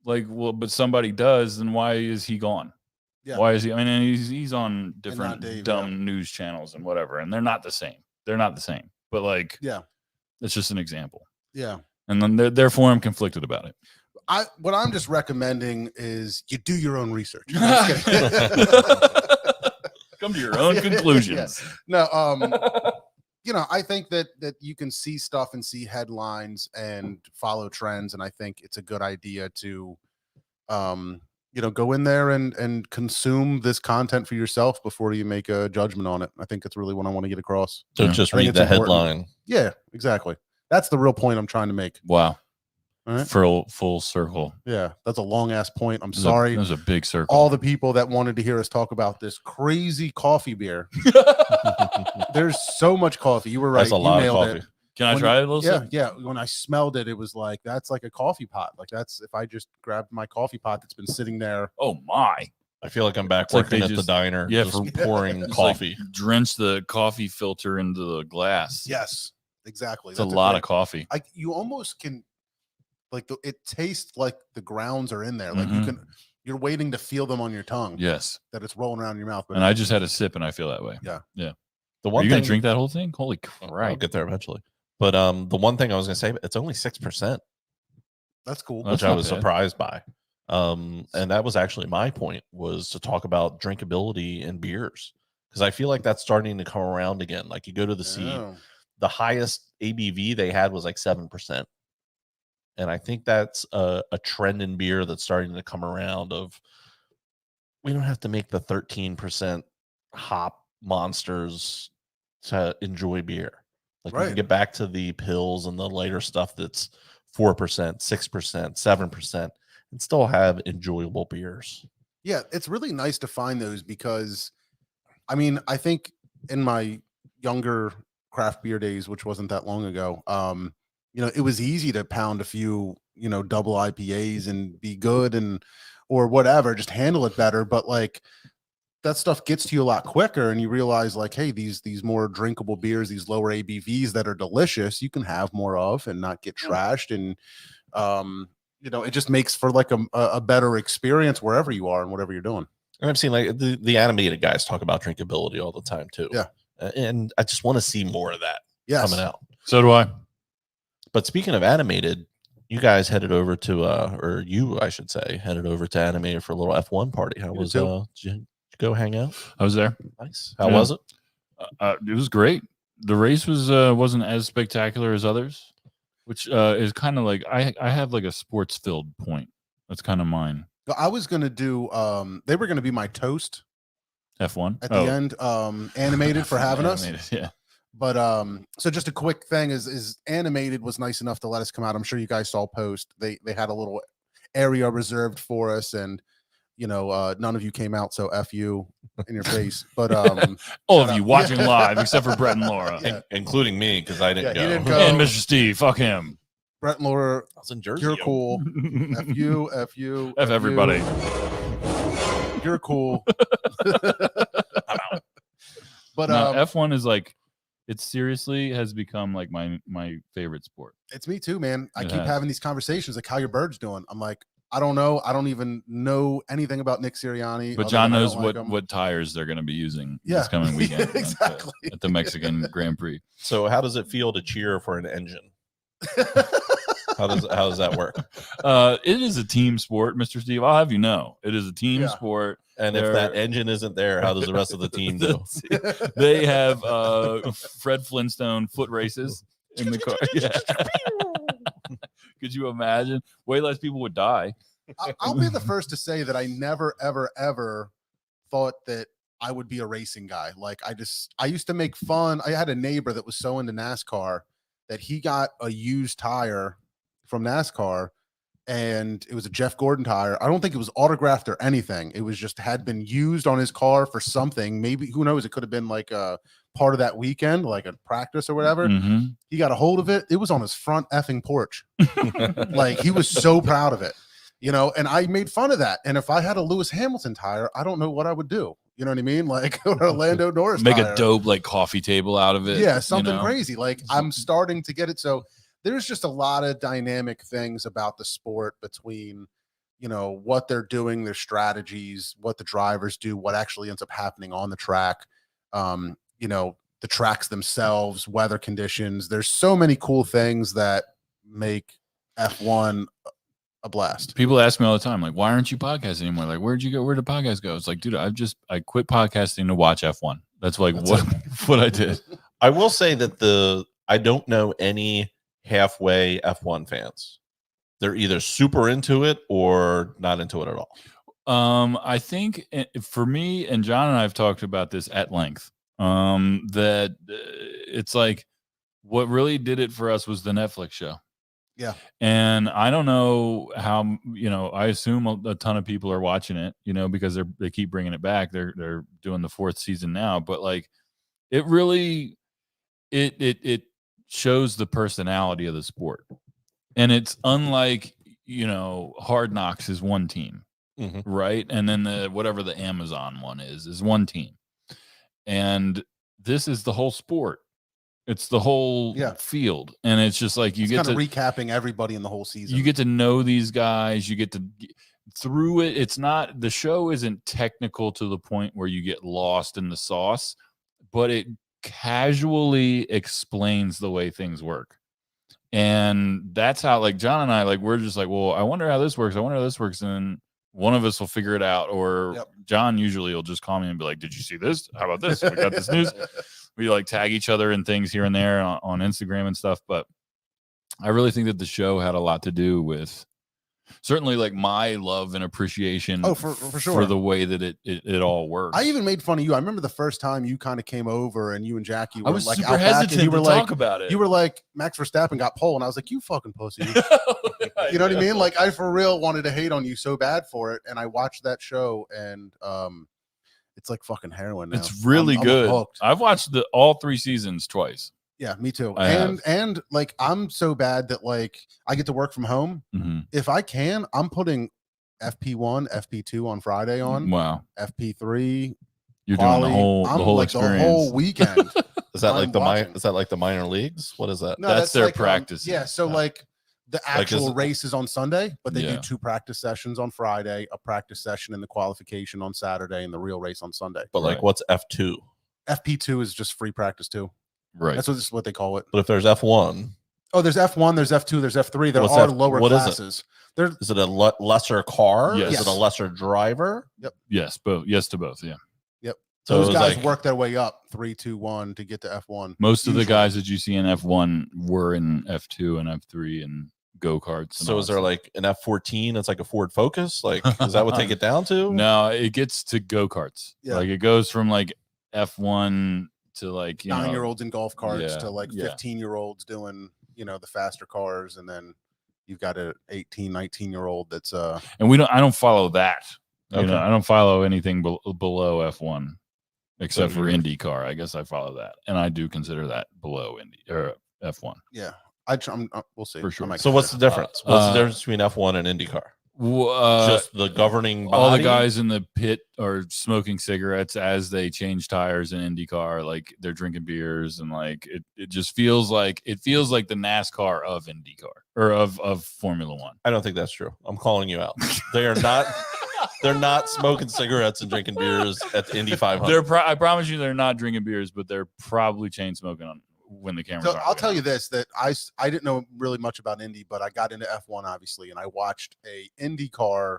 like, well, but somebody does, then why is he gone? Yeah. Why is he? I mean, he's on different dumb news channels and whatever, and they're not the same. They're not the same. But like, it's just an example. Yeah. And then therefore I'm conflicted about it. What I'm just recommending is you do your own research. Come to your own conclusions. No, I think that you can see stuff and see headlines and follow trends, and I think it's a good idea to, go in there and consume this content for yourself before you make a judgment on it. I think that's really what I want to get across. So just read the headline. Yeah, exactly. That's the real point I'm trying to make. Wow. All right. Full circle. Yeah, that's a long ass point. I'm sorry. That was a big circle. All the people that wanted to hear us talk about this crazy coffee beer. There's so much coffee. You were right. That's a You lot of nailed coffee. it. Can I try it a little Yeah, sip? yeah. When I smelled it, it was like, that's like a coffee pot. Like that's, if I just grabbed my coffee pot that's been sitting there. Oh my. I feel like I'm back It's like working they at the just- diner, yeah, just for- pouring It's coffee. Like drench the coffee filter into the glass. Yes, exactly. It's a lot of coffee. You almost can, like, it tastes like the grounds are in there. Like Mhm. you're waiting to feel them on your tongue. Yes. That it's rolling around in your mouth. But And I just had a sip and I feel that way. Yeah. The Are one you thing, gonna drink that whole thing? Holy I'll crap. get there eventually. But the one thing I was gonna say, it's only 6%, that's cool. That's which I not was bad. surprised by. And that was actually my point, was to talk about drinkability in beers, because I feel like that's starting to come around again. Like you go to the sea, Oh. the highest ABV they had was like 7%. And I think that's a trend in beer that's starting to come around of, we don't have to make the 13% hop monsters to enjoy beer. Like we Right. can get back to the pills and the lighter stuff that's 4%, 6%, 7%, and still have enjoyable beers. Yeah, it's really nice to find those because, I mean, I think in my younger craft beer days, which wasn't that long ago, it was easy to pound a few, double IPAs and be good or whatever, just handle it better. But like that stuff gets to you a lot quicker, and you realize like, hey, these more drinkable beers, these lower ABVs that are delicious, you can have more of and not get trashed. And it just makes for like a better experience wherever you are and whatever you're doing. And I've seen like the animated guys talk about drinkability all the time too. Yeah. And I just want to see more of that coming out. So do I. But speaking of animated, you guys headed over to or you, I should say, headed over to animated for a little F1 party. How We was did too. did you go hang out? I was there. Nice. How Yeah. was it? It was great. The race wasn't as spectacular as others, which is kind of like I have like a sports filled point. That's kind of mine. I was gonna do they were gonna be my toast F1 at the end, animated for having us. Animated, yeah. But so just a quick thing is animated was nice enough to let us come out. I'm sure you guys saw post. They had a little area reserved for us, and none of you came out, so F you in your face. But All shout of you out. watching Yeah. live, except for Brett and Laura, Yeah. Including me, because I didn't Yeah, you go. didn't go. and Mr. Steve. Fuck him. Brett and Laura, I was in Jersey. you're cool. F you, F you, F everybody. You're cool. I'm out. But No, F1 is like, it seriously has become like my favorite sport. it's me too, man. I It keep has. having these conversations like, how your bird's doing? I'm like, I don't know. I don't even know anything about Nick Sirianni. But other John than I knows don't like him. what tires they're going to be using Yeah. this coming weekend Exactly. at the Mexican Grand Prix. So how does it feel to cheer for an engine? How does that work? It is a team sport, Mr. Steve. I'll have you know, it is a team Yeah. sport. And if that engine isn't there, how does the rest of the team do? They have Fred Flintstone foot races in the car. Yeah. Could you imagine? Way less people would die. I'll be the first to say that I never, ever, ever thought that I would be a racing guy. Like I used to make fun. I had a neighbor that was so into NASCAR that he got a used tire from NASCAR, and it was a Jeff Gordon tire. I don't think it was autographed or anything. It was just had been used on his car for something. Maybe, who knows? It could have been like a part of that weekend, like a practice or whatever. Mhm. He got a hold of it. It was on his front effing porch. Like he was so proud of it, and I made fun of that. And if I had a Lewis Hamilton tire, I don't know what I would do. You know what I mean? Like or a Lando Norris Make tire. a dope like coffee table out of it. Yeah, something you know? crazy. Like I'm starting to get it. So there's just a lot of dynamic things about the sport between, what they're doing, their strategies, what the drivers do, what actually ends up happening on the track, the tracks themselves, weather conditions. There's so many cool things that make F1 a blast. People ask me all the time, like, why aren't you podcasting anymore? Like, where'd you go? Where'd the podcast go? It's like, dude, I quit podcasting to watch F1. That's like That's what I did. I will say that I don't know any halfway F1 fans. They're either super into it or not into it at all. I think for me, and John and I have talked about this at length, that it's like what really did it for us was the Netflix show. Yeah. And I don't know how, I assume a ton of people are watching it, because they keep bringing it back. They're doing the 4th season now, but like it really, it shows the personality of the sport. And it's unlike, Hard Knocks is one team, right? And then whatever the Amazon one is one team. And this is the whole sport. It's the whole field. And it's just like it's kind of recapping everybody in the whole season. You get to know these guys. You get to through it. It's not, the show isn't technical to the point where you get lost in the sauce, but it casually explains the way things work. And that's how, like, John and I, like, we're just like, well, I wonder how this works. I wonder how this works. And then one of us will figure it out. Or John usually will just call me and be like, did you see this? How about this? We got this news. We like tag each other in things here and there on Instagram and stuff. But I really think that the show had a lot to do with certainly like my love and appreciation for sure for the way that it all works. I even made fun of you. I remember the first time you kind of came over and you and Jackie were I was like super hesitant you were to like, talk about it. You were like, Max Verstappen got pole, and I was like, you fucking pussy. You know what I mean? Like, I for real wanted to hate on you so bad for it, and I watched that show, and it's like fucking heroin now. It's really good. Hooked. I've watched all 3 seasons twice. Yeah, me too. And like, I'm so bad that like I get to work from home. If I can, I'm putting FP1, FP2 on Friday on. Wow. FP3. You're doing the whole like experience. The whole weekend. Is that like the minor leagues? What is that? No, that's their like, practice. Yeah, so like the actual race is on Sunday, but they do 2 practice sessions on Friday, a practice session in the qualification on Saturday, and the real race on Sunday. But like, what's F2? FP2 is just free practice too. Right. That's what they call it. But if there's F1, there's F1, there's F2, there's F3. There are lower classes. Is it a lesser car? Yes. Is it a lesser driver? Yep. Yes, both. Yes to both. Yeah. Yep. So those guys work their way up 3, 2, 1 to get to F1. Most of the guys that you see in F1 were in F2 and F3 and go-karts. So is there like an F14? It's like a Ford Focus? Like, is that what they get down to? No, it gets to go-karts. Yeah. Like it goes from like F1 to like 9-year-olds in golf carts to like 15-year-olds doing the faster cars, and then you've got an 18, 19-year-old that's and I don't follow that. I don't follow anything below F1 except for IndyCar. I guess I follow that, and I do consider that below Indy or F1. Yeah, we'll see for sure. So what's the difference? What's the difference between F1 and IndyCar? Just the governing body? All the guys in the pit are smoking cigarettes as they change tires in IndyCar. Like they're drinking beers, and like it just feels like the NASCAR of IndyCar or of Formula One. I don't think that's true. I'm calling you out. They are not. They're not smoking cigarettes and drinking beers at the Indy 500. I promise you, they're not drinking beers, but they're probably chain smoking on when the cameras. So I'll tell you this: that I didn't know really much about Indy, but I got into F1 obviously, and I watched a IndyCar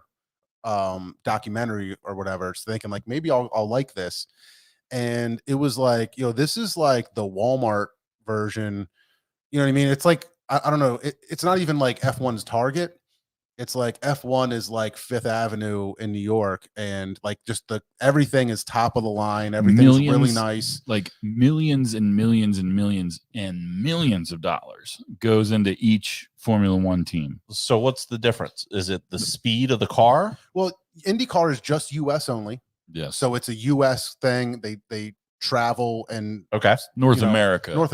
documentary or whatever, thinking like maybe I'll like this, and it was like this is like the Walmart version. You know what I mean? It's like I don't know. It's not even like F1's Target. It's like F1 is like Fifth Avenue in New York, and like just everything is top of the line. Everything's really nice. Like millions and millions and millions and millions of dollars goes into each Formula One team. So what's the difference? Is it the speed of the car? Well, IndyCar is just US only. Yes. So it's a US thing. They travel and North America. Yeah. North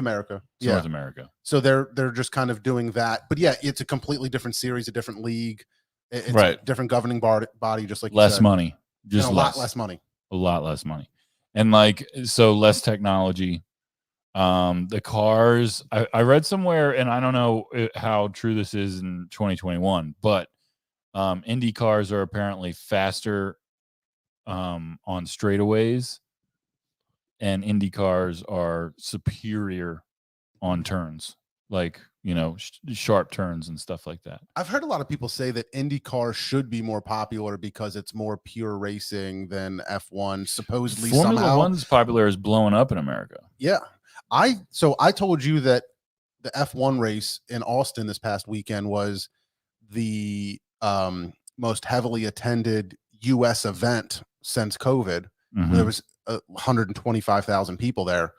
America. So they're just kind of doing that. But yeah, it's a completely different series, a different league. It's a different governing body, just like less money. Just a lot less money. A lot less money. And like so less technology. The cars, I read somewhere, and I don't know how true this is in 2021, but Indy cars are apparently faster on straightaways, and Indy cars are superior on turns, like sharp turns and stuff like that. I've heard a lot of people say that IndyCar should be more popular because it's more pure racing than F1. Supposedly, Formula One's popular is blowing up in America. Yeah, I told you that the F1 race in Austin this past weekend was the most heavily attended U.S. event since COVID. Mm-hmm. There was 125,000 people there.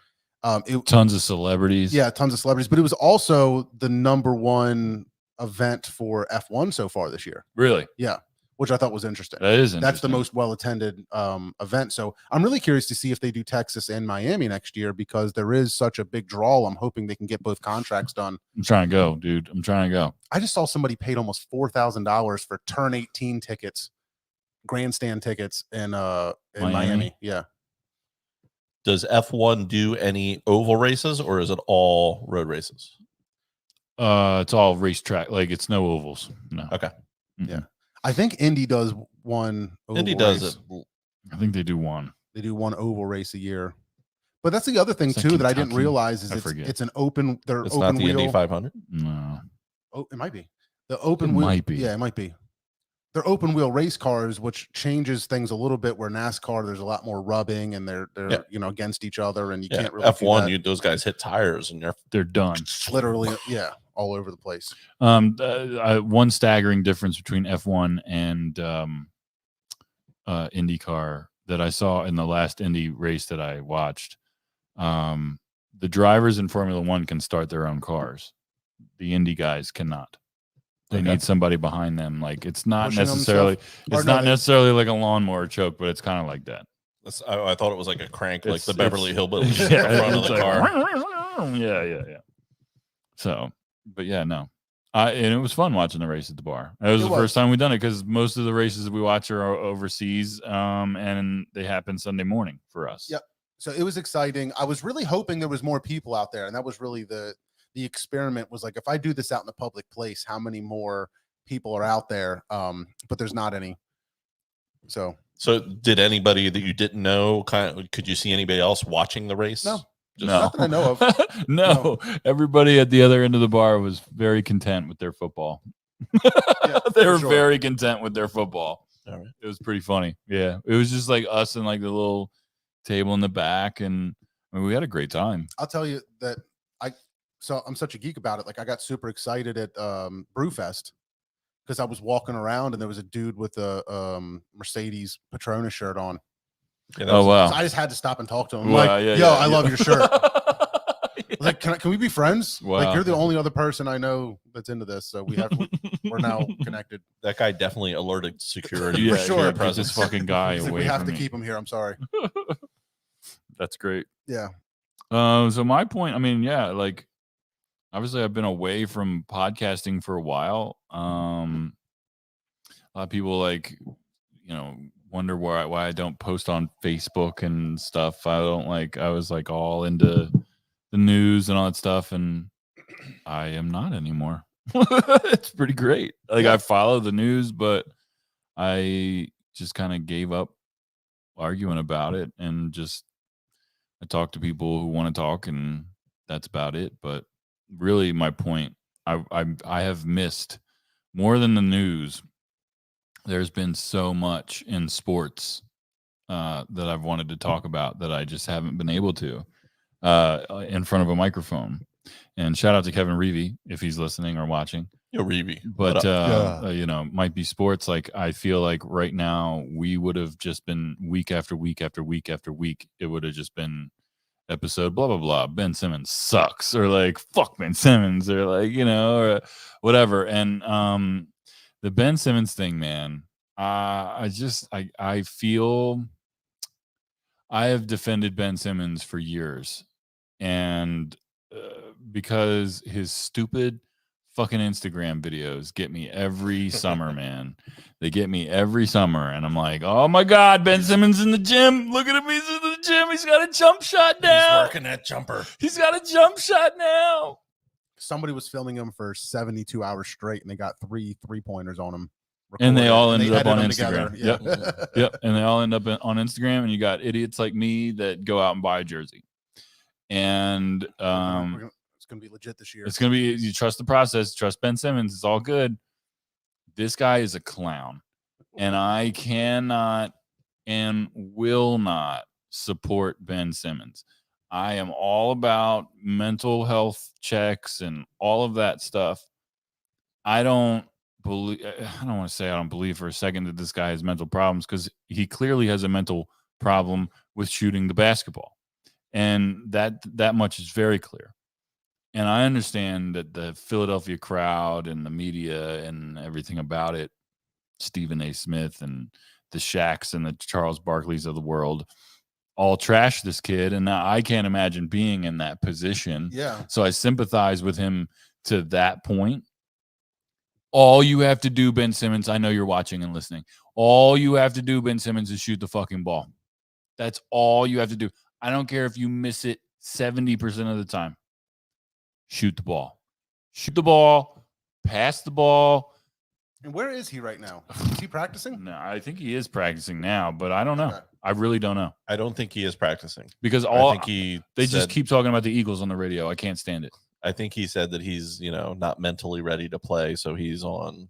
Tons of celebrities. Yeah, tons of celebrities, but it was also the number one event for F1 so far this year. Really? Yeah, which I thought was interesting. That is interesting. That's the most well-attended event. So I'm really curious to see if they do Texas and Miami next year, because there is such a big draw. I'm hoping they can get both contracts done. I'm trying to go, dude. I'm trying to go. I just saw somebody paid almost $4,000 for turn 18 tickets, grandstand tickets in Miami. Yeah. Does F1 do any oval races, or is it all road races? It's all racetrack. Like, it's no ovals. No. Okay. Mm-mm. Yeah. I think Indy does one oval Indy does race. it. I think they do one. They do one oval race a year. But that's the other thing It's like too that I didn't Kentucky. realize is I it's forget. an open. They're It's open not the wheel. Indy 500. No. Oh, it might be the open It wheel. might be. Yeah, it might be. They're open wheel race cars, which changes things a little bit. Where NASCAR, there's a lot more rubbing, and they're Yeah. against each other, and you Yeah, can't really do F1, that. those guys hit tires, and They're done. Literally all over the place. One staggering difference between F1 and IndyCar that I saw in the last Indy race that I watched. The drivers in Formula One can start their own cars. The Indy guys cannot. They Okay. need somebody behind them. Like, it's not Pushing them necessarily Or it's no, not they- necessarily like a lawnmower choke, but it's kind of like that. I thought it was like a crank, like the It's- Beverly Hillbillies yeah, in the front of it's the like, car. Yeah. So, but yeah, no. And it was fun watching the race at the bar. It was the first time we've done it, because most of the races we watch are overseas, and they happen Sunday morning for us. Yep. So it was exciting. I was really hoping there was more people out there, and that was really the experiment. Was like, if I do this out in a public place, how many more people are out there? But there's not any. So did anybody that you didn't know could you see anybody else watching the race? No. Just, No. Nothing I know of. No, everybody at the other end of the bar was very content with their football. Yeah, They for were sure. very content with their football. All right. It was pretty funny. Yeah, it was just like us and like the little table in the back, and I mean, we had a great time. I'll tell you that I'm such a geek about it. Like, I got super excited at Brewfest because I was walking around and there was a dude with a Mercedes Petronas shirt on. Yeah, Oh wow! So I just had to stop and talk to him. Wow, Like, yeah, yo, yeah, I yeah. love your shirt. Yeah. Like, can we be friends? Like, Wow. you're the only other person I know that's into this, so we're now connected. that guy definitely alerted security. Yeah, For sure. yeah, Get get this fucking guy He's like, away we have from to me. keep him here. I'm sorry. That's great. Yeah. So my point, I mean, yeah, like obviously I've been away from podcasting for a while. A lot of people wonder why I don't post on Facebook and stuff. I was like all into the news and all that stuff, and I am not anymore. It's pretty great. Like, Yeah. I follow the news, but I just kind of gave up arguing about it, and just I talk to people who want to talk, and that's about it. But really, my point, I have missed more than the news. There's been so much in sports that I've wanted to talk about that I just haven't been able to in front of a microphone. And shout out to Kevin Reevy if he's listening or watching. Yo, Reevy. But Yeah. might be sports. Like, I feel like right now we would have just been week after week after week after week. It would have just been episode blah blah blah. Ben Simmons sucks, or like fuck Ben Simmons, or like or whatever. And the Ben Simmons thing, man. I feel I have defended Ben Simmons for years, and because his stupid fucking Instagram videos get me every summer, man. They get me every summer, and I'm like, oh my God, Ben Simmons in the gym. Look at him, he's in the gym. He's got a jump shot now. He's working that jumper. He's got a jump shot now. Somebody was filming him for 72 hours straight, and they got 3 3-pointers on him. And they recorded, all and ended up on edited them Instagram. together. Yep. And they all end up on Instagram, and you got idiots like me that go out and buy a jersey. And It's gonna be legit this year. it's going to be, you trust the process, trust Ben Simmons. It's all good. This guy is a clown, and I cannot and will not support Ben Simmons. I am all about mental health checks and all of that stuff. I don't want to say I don't believe for a second that this guy has mental problems, because he clearly has a mental problem with shooting the basketball. And that much is very clear. And I understand that the Philadelphia crowd and the media and everything about it, Stephen A. Smith and the Shaqs and the Charles Barkleys of the world, all trash this kid. And now I can't imagine being in that position. Yeah. So I sympathize with him to that point. All you have to do, Ben Simmons, I know you're watching and listening. All you have to do, Ben Simmons, is shoot the fucking ball. That's all you have to do. I don't care if you miss it 70% of the time. Shoot the ball. Shoot the ball. Pass the ball. And where is he right now? Is he practicing? No, I think he is practicing now, but I don't know. Okay. I really don't know. I don't think he is practicing. Because they just keep talking about the Eagles on the radio. I can't stand it. I think he said that he's, not mentally ready to play, so he's on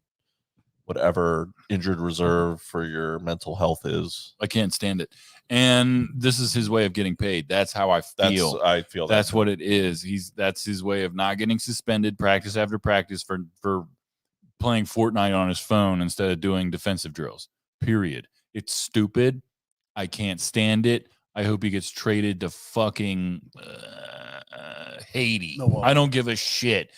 whatever injured reserve for your mental health is. I can't stand it. And this is his way of getting paid. That's how I feel. I feel that's what it is. That's his way of not getting suspended practice after practice for playing Fortnite on his phone instead of doing defensive drills. Period. It's stupid. I can't stand it. I hope he gets traded to fucking Haiti. No, well, I don't give a shit.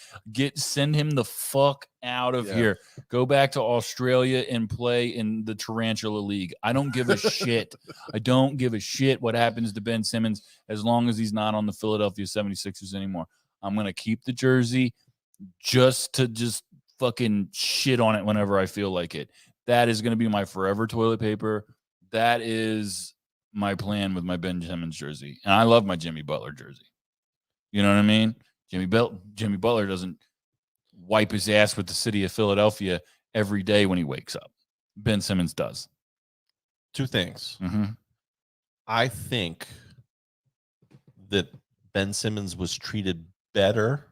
Send him the fuck out of here. Go back to Australia and play in the Tarantula League. I don't give a shit. I don't give a shit what happens to Ben Simmons as long as he's not on the Philadelphia 76ers anymore. I'm going to keep the jersey just to fucking shit on it whenever I feel like it. That is going to be my forever toilet paper. That is my plan with my Ben Simmons jersey. And I love my Jimmy Butler jersey. You know what I mean? Jimmy Butler doesn't wipe his ass with the city of Philadelphia every day when he wakes up. Ben Simmons does. Two things. Mm-hmm. I think that Ben Simmons was treated better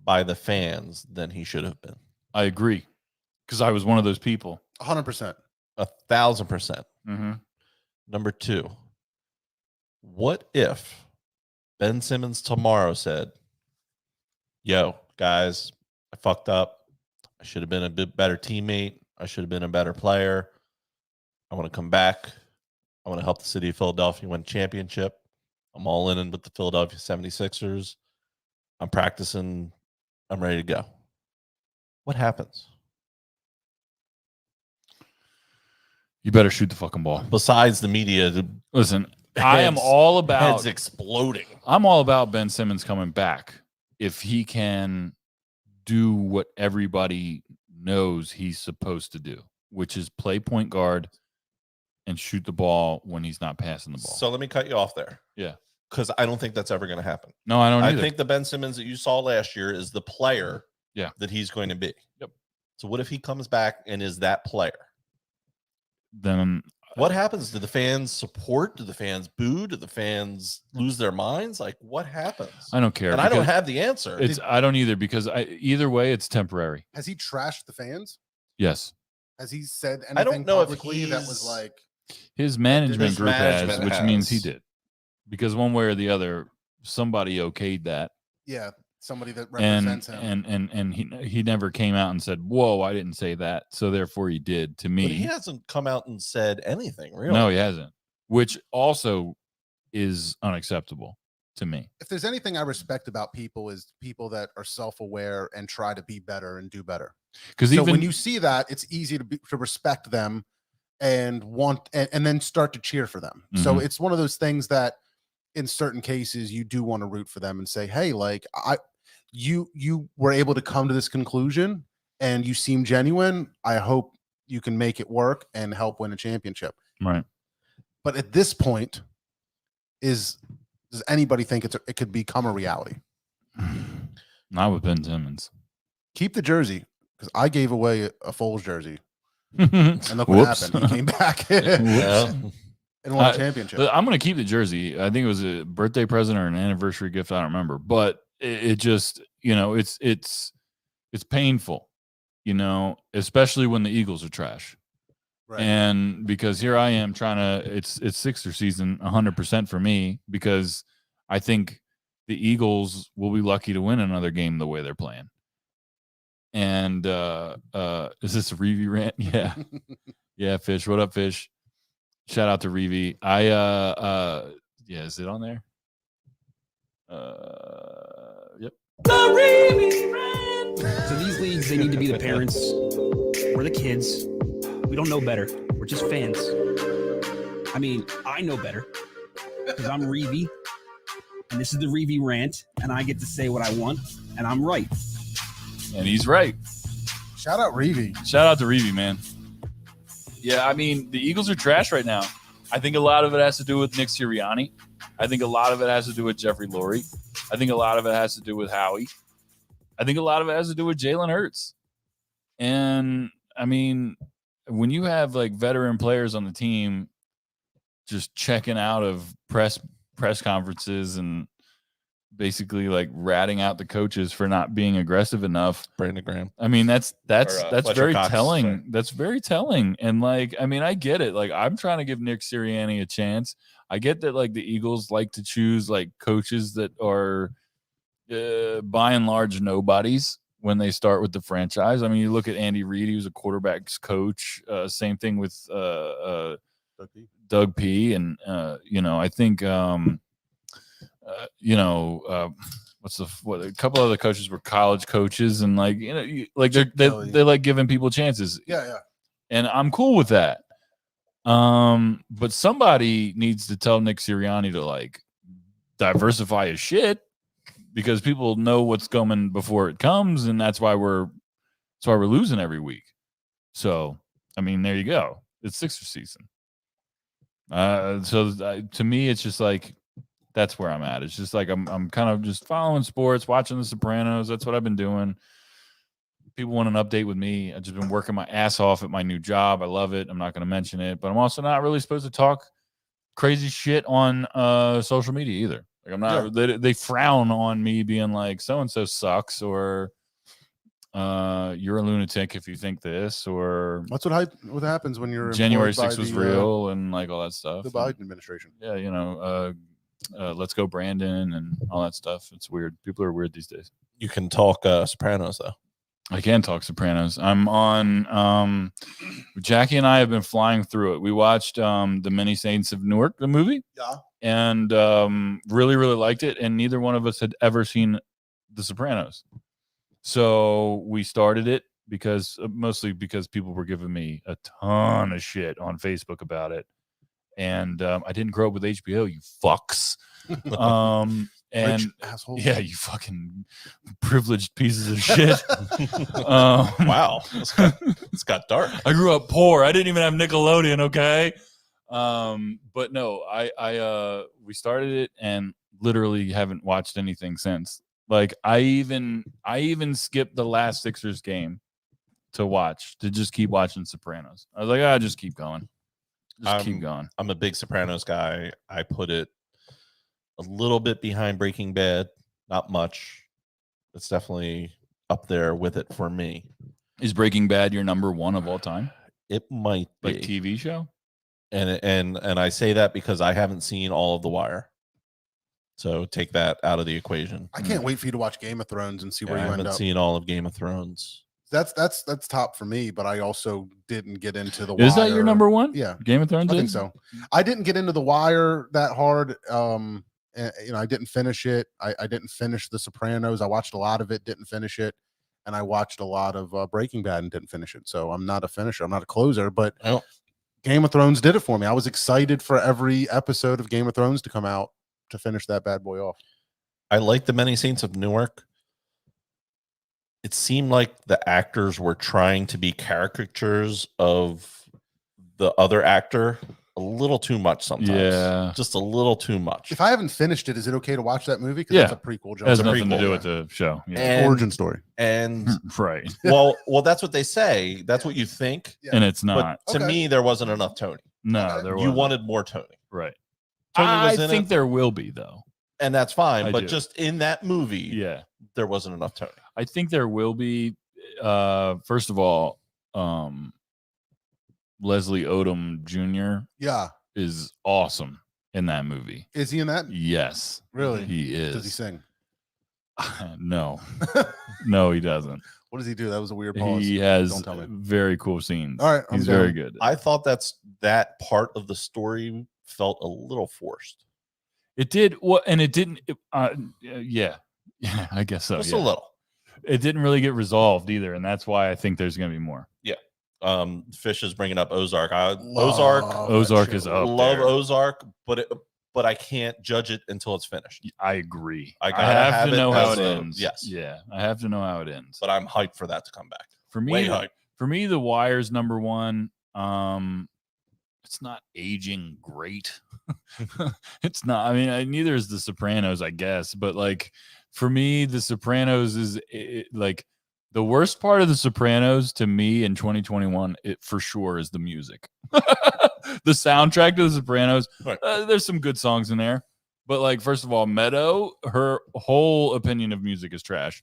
by the fans than he should have been. I agree. Because I was one of those people. 100%. 1,000%. Mm-hmm. Number two, what if Ben Simmons tomorrow said, yo, guys, I fucked up. I should have been a bit better teammate. I should have been a better player. I want to come back. I want to help the city of Philadelphia win a championship. I'm all in with the Philadelphia 76ers. I'm practicing. I'm ready to go. What happens? You better shoot the fucking ball. Besides the media, Listen, I am all about heads exploding. I'm all about Ben Simmons coming back if he can do what everybody knows he's supposed to do, which is play point guard and shoot the ball when he's not passing the ball. So let me cut you off there. Yeah. Because I don't think that's ever going to happen. No, I don't either. I think the Ben Simmons that you saw last year is the player that he's going to be. Yep. So what if he comes back and is that player? Then what happens? Do the fans support? Do the fans boo? Do the fans lose their minds? Like, what happens? I don't care. And I don't have the answer. I don't either because either way, it's temporary. Has he trashed the fans? Yes. Has he said anything I don't know if publicly that was like his management group management has, which means he did. Because one way or the other, somebody okayed that. Yeah, somebody that represents him. And he never came out and said, "Whoa, I didn't say that." So therefore, he did to me. But he hasn't come out and said anything, really. No, he hasn't. Which also is unacceptable to me. If there's anything I respect about people is people that are self-aware and try to be better and do better. Because so when you see that, it's easy to respect them and want and then start to cheer for them. Mm-hmm. So it's one of those things that in certain cases you do want to root for them and say, hey, like you were able to come to this conclusion and you seem genuine. I hope you can make it work and help win a championship. Right. But at this point, does anybody think it could become a reality? Not with Ben Simmons. Keep the jersey because I gave away a Foles jersey. And look what happened. He came back and won a championship. I'm going to keep the jersey. I think it was a birthday present or an anniversary gift. I don't remember, but it just, it's painful, especially when the Eagles are trash. Right. And because here I am trying to, it's Sixer season 100% for me because I think the Eagles will be lucky to win another game the way they're playing. And is this a Reevy rant? Yeah. Yeah, Fish. What up, Fish? Shout out to Reevy. Is it on there? Yep. So these leagues, they need to be the parents. We're the kids. We don't know better. We're just fans. I mean, I know better because I'm Reevy, and this is the Reevy rant, and I get to say what I want, and I'm right. And he's right. Shout out Reevy. Shout out to Reevy, man. Yeah, I mean, the Eagles are trash right now. I think a lot of it has to do with Nick Sirianni. I think a lot of it has to do with Jeffrey Lurie. I think a lot of it has to do with Howie. I think a lot of it has to do with Jalen Hurts. And, I mean, when you have, like, veteran players on the team just checking out of press conferences and basically, like, ratting out the coaches for not being aggressive enough. Brandon Graham. I mean, that's Fletcher very Cox, telling. sorry. That's very telling. And, like, I mean, I get it. Like, I'm trying to give Nick Sirianni a chance. I get that, like, the Eagles like to choose, like, coaches that are by and large nobodies when they start with the franchise. I mean, you look at Andy Reid, he was a quarterback's coach. Same thing with Doug P. And, I think, a couple other coaches were college coaches, and like, they like giving people chances. Yeah. And I'm cool with that. But somebody needs to tell Nick Sirianni to, like, diversify his shit, because people know what's coming before it comes, and that's why we're losing every week. So, I mean, there you go. It's Sixers season. To me, it's just like, that's where I'm at. It's just like I'm kind of just following sports, watching The Sopranos. That's what I've been doing. People want an update with me. I've just been working my ass off at my new job. I love it. I'm not going to mention it, but I'm also not really supposed to talk crazy shit on social media either. Like, I'm not. Yeah. They frown on me being like, so and so sucks, or you're a lunatic if you think this, or that's what happens when you're January 6th was real, and like all that stuff. The Biden administration. Yeah, let's go Brandon and all that stuff. It's weird. People are weird these days. You can talk Sopranos though. I can talk Sopranos. I'm on. Jackie and I have been flying through it. We watched The Many Saints of Newark, the movie. Yeah. And really, really liked it. And neither one of us had ever seen The Sopranos. So we started it mostly because people were giving me a ton of shit on Facebook about it. And I didn't grow up with HBO, you fucks. And rich asshole. Yeah, you fucking privileged pieces of shit. Wow, it's got dark. I grew up poor. I didn't even have Nickelodeon. Okay. But no, we started it and literally haven't watched anything since. Like, I even skipped the last Sixers game to just keep watching Sopranos. I was like, just keep going. Keep going. I'm a big Sopranos guy. I put it a little bit behind Breaking Bad, not much. It's definitely up there with it for me. Is Breaking Bad your number one of all time? It might be. Like TV show? And I say that because I haven't seen all of The Wire. So take that out of the equation. I can't wait for you to watch Game of Thrones and see where you end up. I haven't seen all of Game of Thrones. That's top for me, but I also didn't get into The Wire. Is that your number one? Yeah. Game of Thrones? I think so. I didn't get into The Wire that hard. I didn't finish it. I didn't finish The Sopranos. I watched a lot of it, didn't finish it. And I watched a lot of Breaking Bad and didn't finish it. So I'm not a finisher. I'm not a closer, but Game of Thrones did it for me. I was excited for every episode of Game of Thrones to come out to finish that bad boy off. I like The Many Saints of Newark. It seemed like the actors were trying to be caricatures of the other actor a little too much sometimes. Yeah. Just a little too much. If I haven't finished it, is it okay to watch that movie? Because Yeah. it's a prequel. It has It's a nothing to prequel, do with the show. Yeah. And- origin story. And Right. well, that's what they say. That's what you think. Yeah. And it's not. But to me, there wasn't enough Tony. No, there You wasn't. wanted more Tony. Right. Tony was I in think it, there will be, though. and that's fine. I But do. just in that movie, Yeah. there wasn't enough Tony. I think there will be. First of all, Leslie Odom Jr. Yeah. is awesome in that movie. Is he in that? Yes. Really? He is. Does he sing? No. No, he doesn't. What does he do? That was a weird pause. He has Don't tell me. very cool scenes. All right, I'm He's down. very good. I thought that part of the story felt a little forced. It did what, and it didn't. Yeah, I guess so. Just yeah. a little. It didn't really get resolved either, and that's why I think there's going to be more. Fish is bringing up Ozark. Love Ozark that is show. up Love there. Ozark, but I can't judge it until it's finished. I agree. I I gotta have have to it know how as it a- ends. yes. Yeah, I have to know how it ends. But I'm hyped for that to come back. For me, Way hyped. The Wire's number one. It's not aging great. It's not. I mean, neither is The Sopranos, I guess. But like for me, The Sopranos is like the worst part of The Sopranos to me in 2021. It for sure is the music. The soundtrack to The Sopranos. Right. There's some good songs in there, but like first of all, Meadow, her whole opinion of music is trash.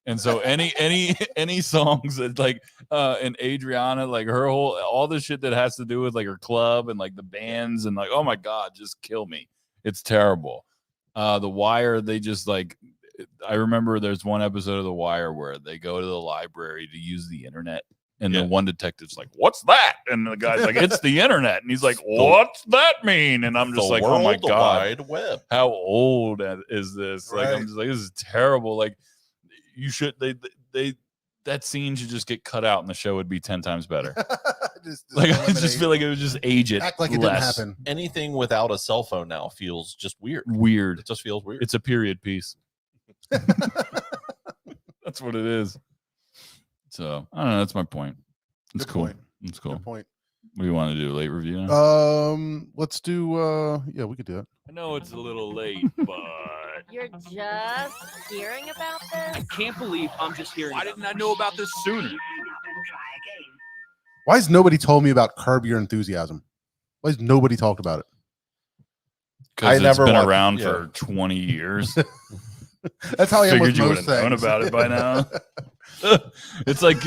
And so any songs that like and Adriana, like her whole all the shit that has to do with like her club and like the bands and like, oh my God, just kill me. It's terrible. The Wire, they just like I remember there's one episode of The Wire where they go to the library to use the internet. And the one detective's like, "What's that?" And the guy's like, "It's the internet." And he's like, "What's that mean?" And I'm just like, "Oh my God, Wide Web. how old is this?" Like, I'm just like, "This is terrible." Like, you should they that scene should just get cut out, and the show would be 10 times better. Like, I just feel like it would just age it. Act like it less. didn't happen. Anything without a cell phone now feels just weird. Weird. It just feels weird. It's a period piece. That's what it is. So I don't know. That's my point. It's Good cool. point. It's cool. Good point. What do you want to do? Late review now? Let's do. Yeah, we could do it. I know it's a little late, but You're just hearing about this? I can't believe I'm just hearing. why didn't I know about this sooner? Why has nobody told me about Curb Your Enthusiasm? Why has nobody talked about it? Because it's never been watched- around yeah. for 20 years. That's how I am Figured with you would most have known things. about it by now. It's like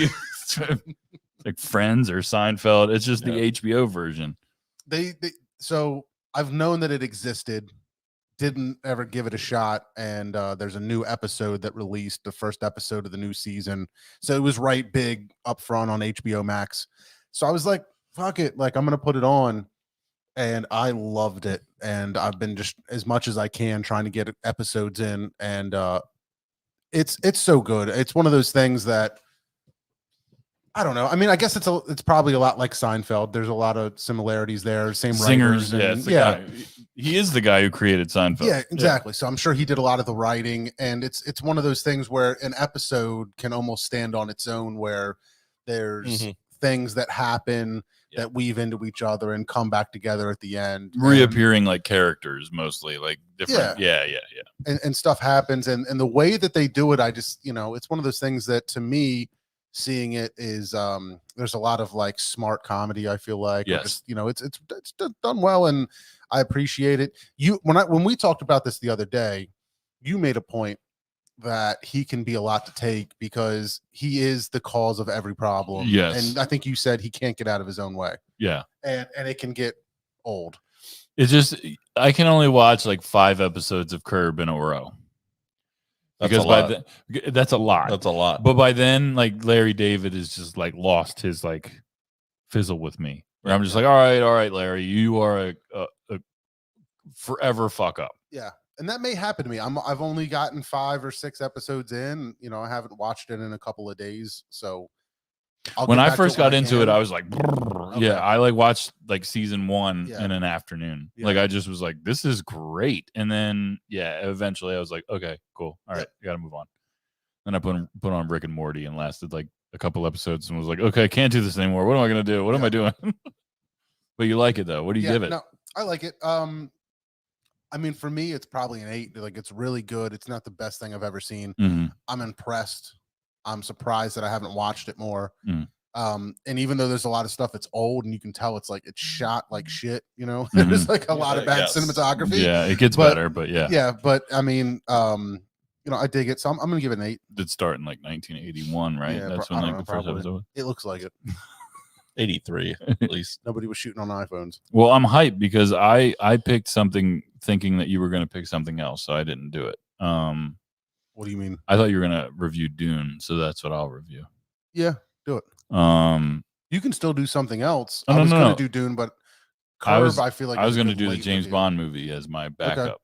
Friends or Seinfeld. It's just the HBO version. they so I've known that it existed, didn't ever give it a shot, and there's a new episode that released, the first episode of the new season, so it was right big up front on HBO Max. So I was like, fuck it, like I'm gonna put it on, and I loved it, and I've been just as much as I can trying to get episodes in, and it's so good. It's one of those things that I don't know. I mean, I guess it's probably a lot like Seinfeld. There's a lot of similarities there. Same Singers, writers. yeah, And, it's the guy. He is the guy who created Seinfeld. yeah, exactly. So I'm sure he did a lot of the writing, and it's one of those things where an episode can almost stand on its own, where there's things that happen that weave into each other and come back together at the end. Reappearing like characters, mostly like different. Yeah. And stuff happens, and the way that they do it, I just, it's one of those things that to me, seeing it is there's a lot of like smart comedy, I feel like. Yes. Just, it's done well, and I appreciate it. When we talked about this the other day, you made a point that he can be a lot to take because he is the cause of every problem. Yes. And I think you said he can't get out of his own way. Yeah. And it can get old. It's just I can only watch like 5 episodes of Curb in a row. That's Because a by lot. then that's a lot. That's a lot. But by then, like Larry David is just like lost his like fizzle with me. Where I'm just like, all right, Larry, you are a forever fuck up. Yeah. And that may happen to me. I've only gotten 5 or 6 episodes in. I haven't watched it in a couple of days. So when I first got into it, I was like, Okay. yeah, I like watched like season 1 Yeah. in an afternoon. Yeah. Like I just was like, this is great. And then eventually I was like, okay, cool. All right, I gotta move on. Then I put on Rick and Morty and lasted like a couple episodes and was like, okay, I can't do this anymore. What am I gonna do? What am I doing? But you like it though. What do you give it? No, I like it. I mean, for me, it's probably an 8. Like, it's really good. It's not the best thing I've ever seen. Mhm. I'm impressed. I'm surprised that I haven't watched it more. Mm. And even though there's a lot of stuff that's old and you can tell it's shot like shit, there's like a lot of bad Yes. cinematography. Yeah, it gets But- better, but yeah. Yeah, but I mean, I dig it. So I'm gonna give it an 8. It did start in like 1981, right? Yeah, That's I when don't like know, the first probably. episode was. It looks like it. 83 at least. Nobody was shooting on iPhones. Well, I'm hyped because I picked something thinking that you were going to pick something else, so I didn't do it. What do you mean? I thought you were going to review Dune, so that's what I'll review. Yeah, do it. You can still do something else. Oh, I no, was no, gonna no. do Dune, but I Curb, was- I feel like I was going going to to do the James Bond movie as my backup.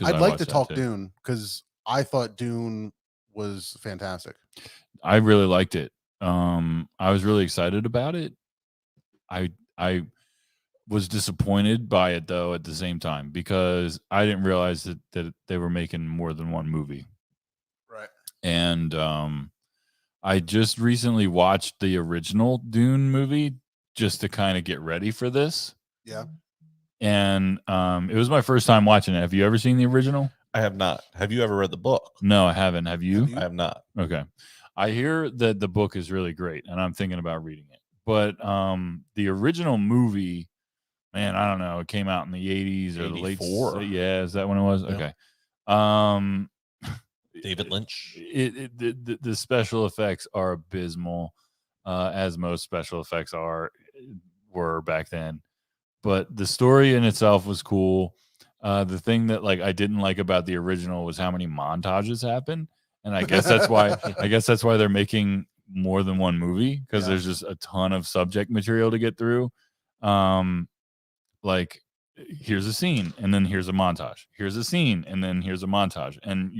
I'd like to talk Dune because I thought Dune was fantastic. I really liked it. I was really excited about it. I was disappointed by it though at the same time because I didn't realize that they were making more than one movie. Right. And I just recently watched the original Dune movie just to kind of get ready for this. Yeah. And it was my first time watching it. Have you ever seen the original? I have not. Have you ever read the book? No, I haven't. Have you? I have not. Okay. I hear that the book is really great and I'm thinking about reading it. But the original movie, man, I don't know. It came out in the 80s or the late 84. Yeah, is that when it was? Yeah. Okay. David Lynch. The special effects are abysmal, as most special effects were back then. But the story in itself was cool. The thing that I didn't like about the original was how many montages happen, and I guess that's why they're making more than one movie because there's just a ton of subject material to get through. Here's a scene and then here's a montage. Here's a scene and then here's a montage, and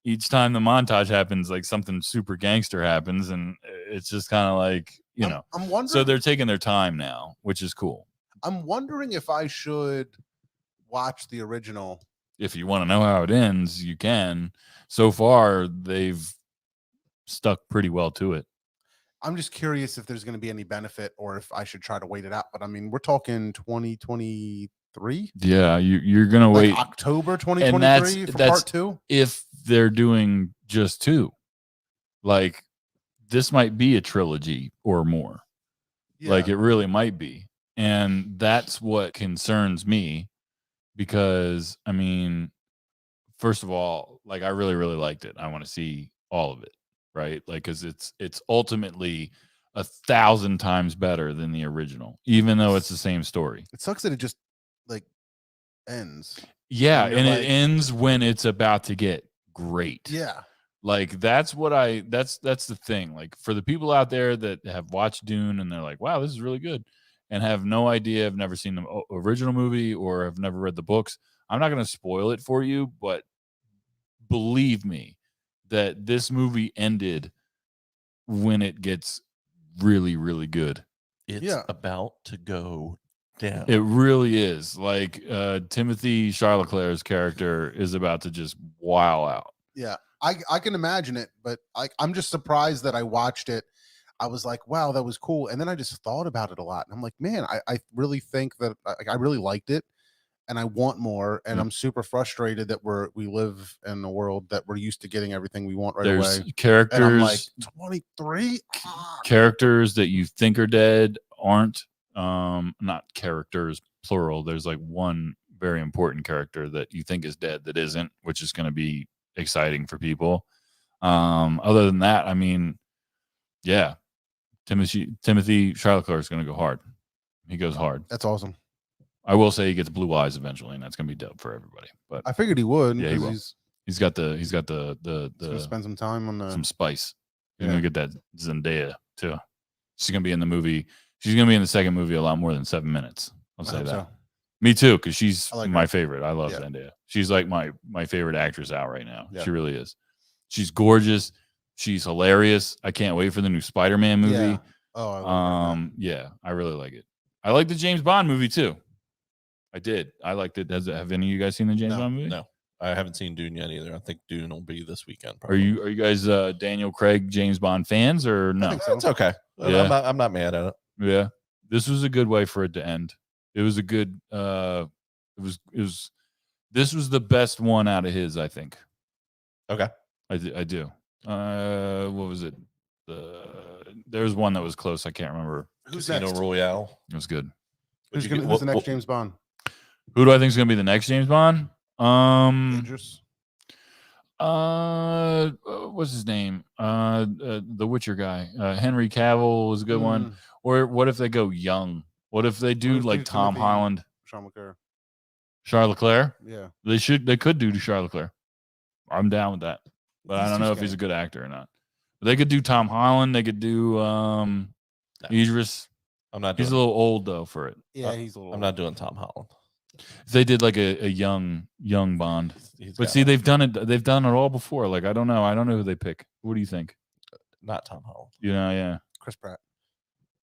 each time the montage happens, something super gangster happens, and it's just kind of I'm wondering. So they're taking their time now, which is cool. I'm wondering if I should watch the original. If you want to know how it ends, you can. So far, they've stuck pretty well to it. I'm just curious if there's going to be any benefit or if I should try to wait it out. But I mean, we're talking 2023. Yeah, you're going to wait October 2023 for part 2. If they're doing just 2, this might be a trilogy or more. Yeah. It really might be. And that's what concerns me because, I mean, first of all, I really, really liked it. I want to see all of it, right? Because it's ultimately 1,000 times better than the original, even though it's the same story. It sucks that it just ends. Yeah, and it ends when it's about to get great. Yeah. That's the thing. For the people out there that have watched Dune and they're like, wow, this is really good, and have no idea, have never seen the original movie or have never read the books, I'm not going to spoil it for you, but believe me that this movie ended when it gets really, really good. It's about to go down. It really is. Timothy Charleclaire's character is about to just wow out. Yeah, I can imagine it, but I'm just surprised that I watched it. I was like, wow, that was cool. And then I just thought about it a lot. And I'm like, man, I really think that I really liked it and I want more. And I'm super frustrated that we live in a world that we're used to getting everything we want right away. Characters. And I'm like, 23? Characters that you think are dead aren't. Not characters, plural. There's one very important character that you think is dead that isn't, which is going to be exciting for people. Other than that, I mean, yeah. Timothy Charleclaire is going to go hard. He goes hard. That's awesome. I will say he gets blue eyes eventually, and that's going to be dope for everybody. But I figured he would. Yeah, he will. He's got the gonna spend some time on some spice. He's going to get that Zendaya too. She's going to be in the movie. She's going to be in the second movie a lot more than 7 minutes. I'll say that. So. Me too, because she's my favorite. I love Zendaya. She's my favorite actress out right now. Yeah. She really is. She's gorgeous. She's hilarious. I can't wait for the new Spider-Man movie. Yeah. Oh, I love yeah, I really like it. I like the James Bond movie too. I did. I liked it. Have any of you guys seen the James Bond movie? No, I haven't seen Dune yet either. I think Dune will be this weekend. Probably. Are you guys Daniel Craig James Bond fans or no? I think so. It's okay. Yeah. I'm not mad at it. Yeah, this was a good way for it to end. It was a good. This was the best one out of his, I think. Okay, I do. What was it? There's one that was close. I can't remember. Who's Casino next? Royale. It was good. Who's the next James Bond? Who do I think is going to be the next James Bond? Dangerous. What's his name? The Witcher guy. Henry Cavill was a good one. Or what if they go young? What if they do Tom Holland? Charles Leclerc? Yeah. They could do Charles Leclerc. I'm down with that. But I don't know if he's a good actor or not. But they could do Tom Holland. They could do Idris. I'm not. He's a little old though for it. Yeah, he's a little. I'm not doing Tom Holland. If they did like a young Bond, He's but got- see, they've done it all before. Like I don't know who they pick. What do you think? not Tom Holland. You know, yeah. Chris Pratt.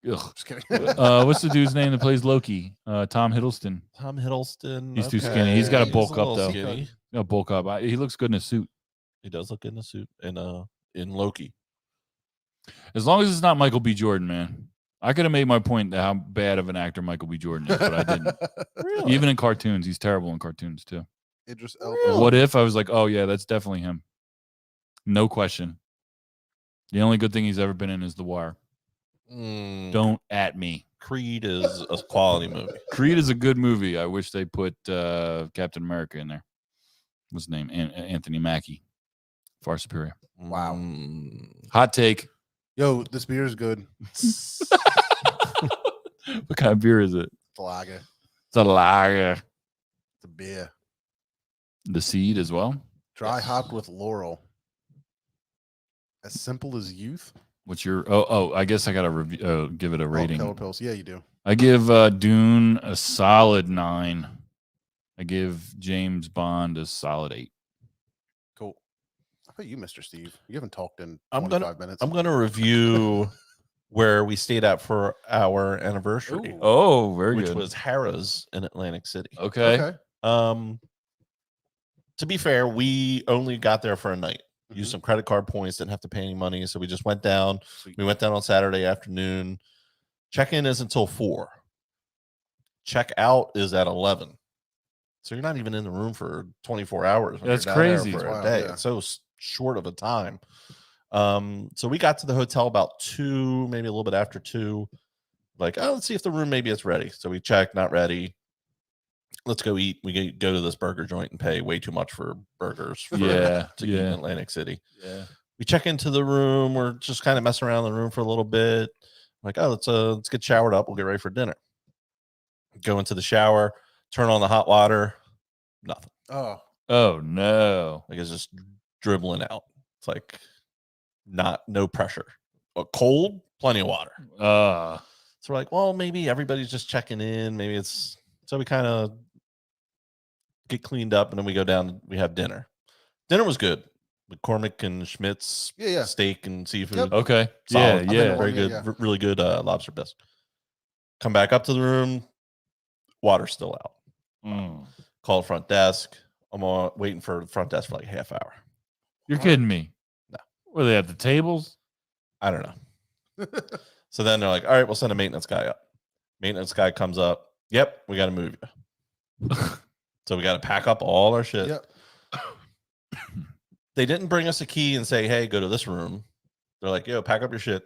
Ugh. Just kidding. What's the dude's name that plays Loki? Tom Hiddleston. Tom Hiddleston. He's too skinny. He's gotta bulk up, a little though. Skinny. Bulk up. He looks good in a suit. He does look in the suit in Loki. As long as it's not Michael B. Jordan, man. I could have made my point how bad of an actor Michael B. Jordan is, but I didn't. Really? Even in cartoons, he's terrible in cartoons too. Idris Really? Elba. What if I was like, oh yeah, that's definitely him. No question. The only good thing he's ever been in is The Wire. Don't at me. Creed is a quality movie. Creed is a good movie. I wish they put Captain America in there. What's his name? Anthony Mackie. Far superior. Wow. Hot take. Yo, this beer is good. What kind of beer is it? It's a lager. It's a lager. It's a beer. The seed as well. Dry hopped with laurel. As simple as youth. What's your? Oh! I guess I gotta review. Give it a rating. Killer pills. Yeah, you do. I give Dune a solid 9. I give James Bond a solid 8. Cool. How about you, Mr. Steve? You haven't talked in I'm 25 minutes. I'm gonna review where we stayed at for our anniversary, Ooh. Oh, very which good. was Harrah's in Atlantic City. Okay. To be fair, we only got there for a night. Used Mhm. some credit card points, didn't have to pay any money, so we just went down. Sweet. We went down on Saturday afternoon. Check-in is until 4. Check-out is at 11. So you're not even in the room for 24 hours. when That's you're down there crazy. for a Wow, day. yeah. It's so short of a time. So we got to the hotel about 2, maybe a little bit after 2. Like, oh, let's see if the room maybe it's ready. So we check, not ready. Let's go eat. We go to this burger joint and pay way too much for burgers to eat in Atlantic City. Yeah. We check into the room. We're just kind of messing around in the room for a little bit. Like, oh, let's get showered up. We'll get ready for dinner. Go into the shower, turn on the hot water. Nothing. Oh, no. Like it's just dribbling out. It's like no pressure. Cold, plenty of water. So we're like, well, maybe everybody's just checking in. Maybe it's so we kind of get cleaned up and then we go down. We have dinner. Dinner was good. McCormick and Schmidt's Yeah. steak and seafood. Yep. Okay. Solid. Yeah. Very good. Yeah. Really good lobster bisque. Come back up to the room. Water's still out. Mm. Call front desk. I'm waiting for the front desk for like a half hour. You're kidding me. No. Were they at the tables? I don't know. So then they're like, all right, we'll send a maintenance guy up. Maintenance guy comes up. Yep, we got to move you. So we got to pack up all our shit. Yep. They didn't bring us a key and say, hey, go to this room. They're like, yo, pack up your shit.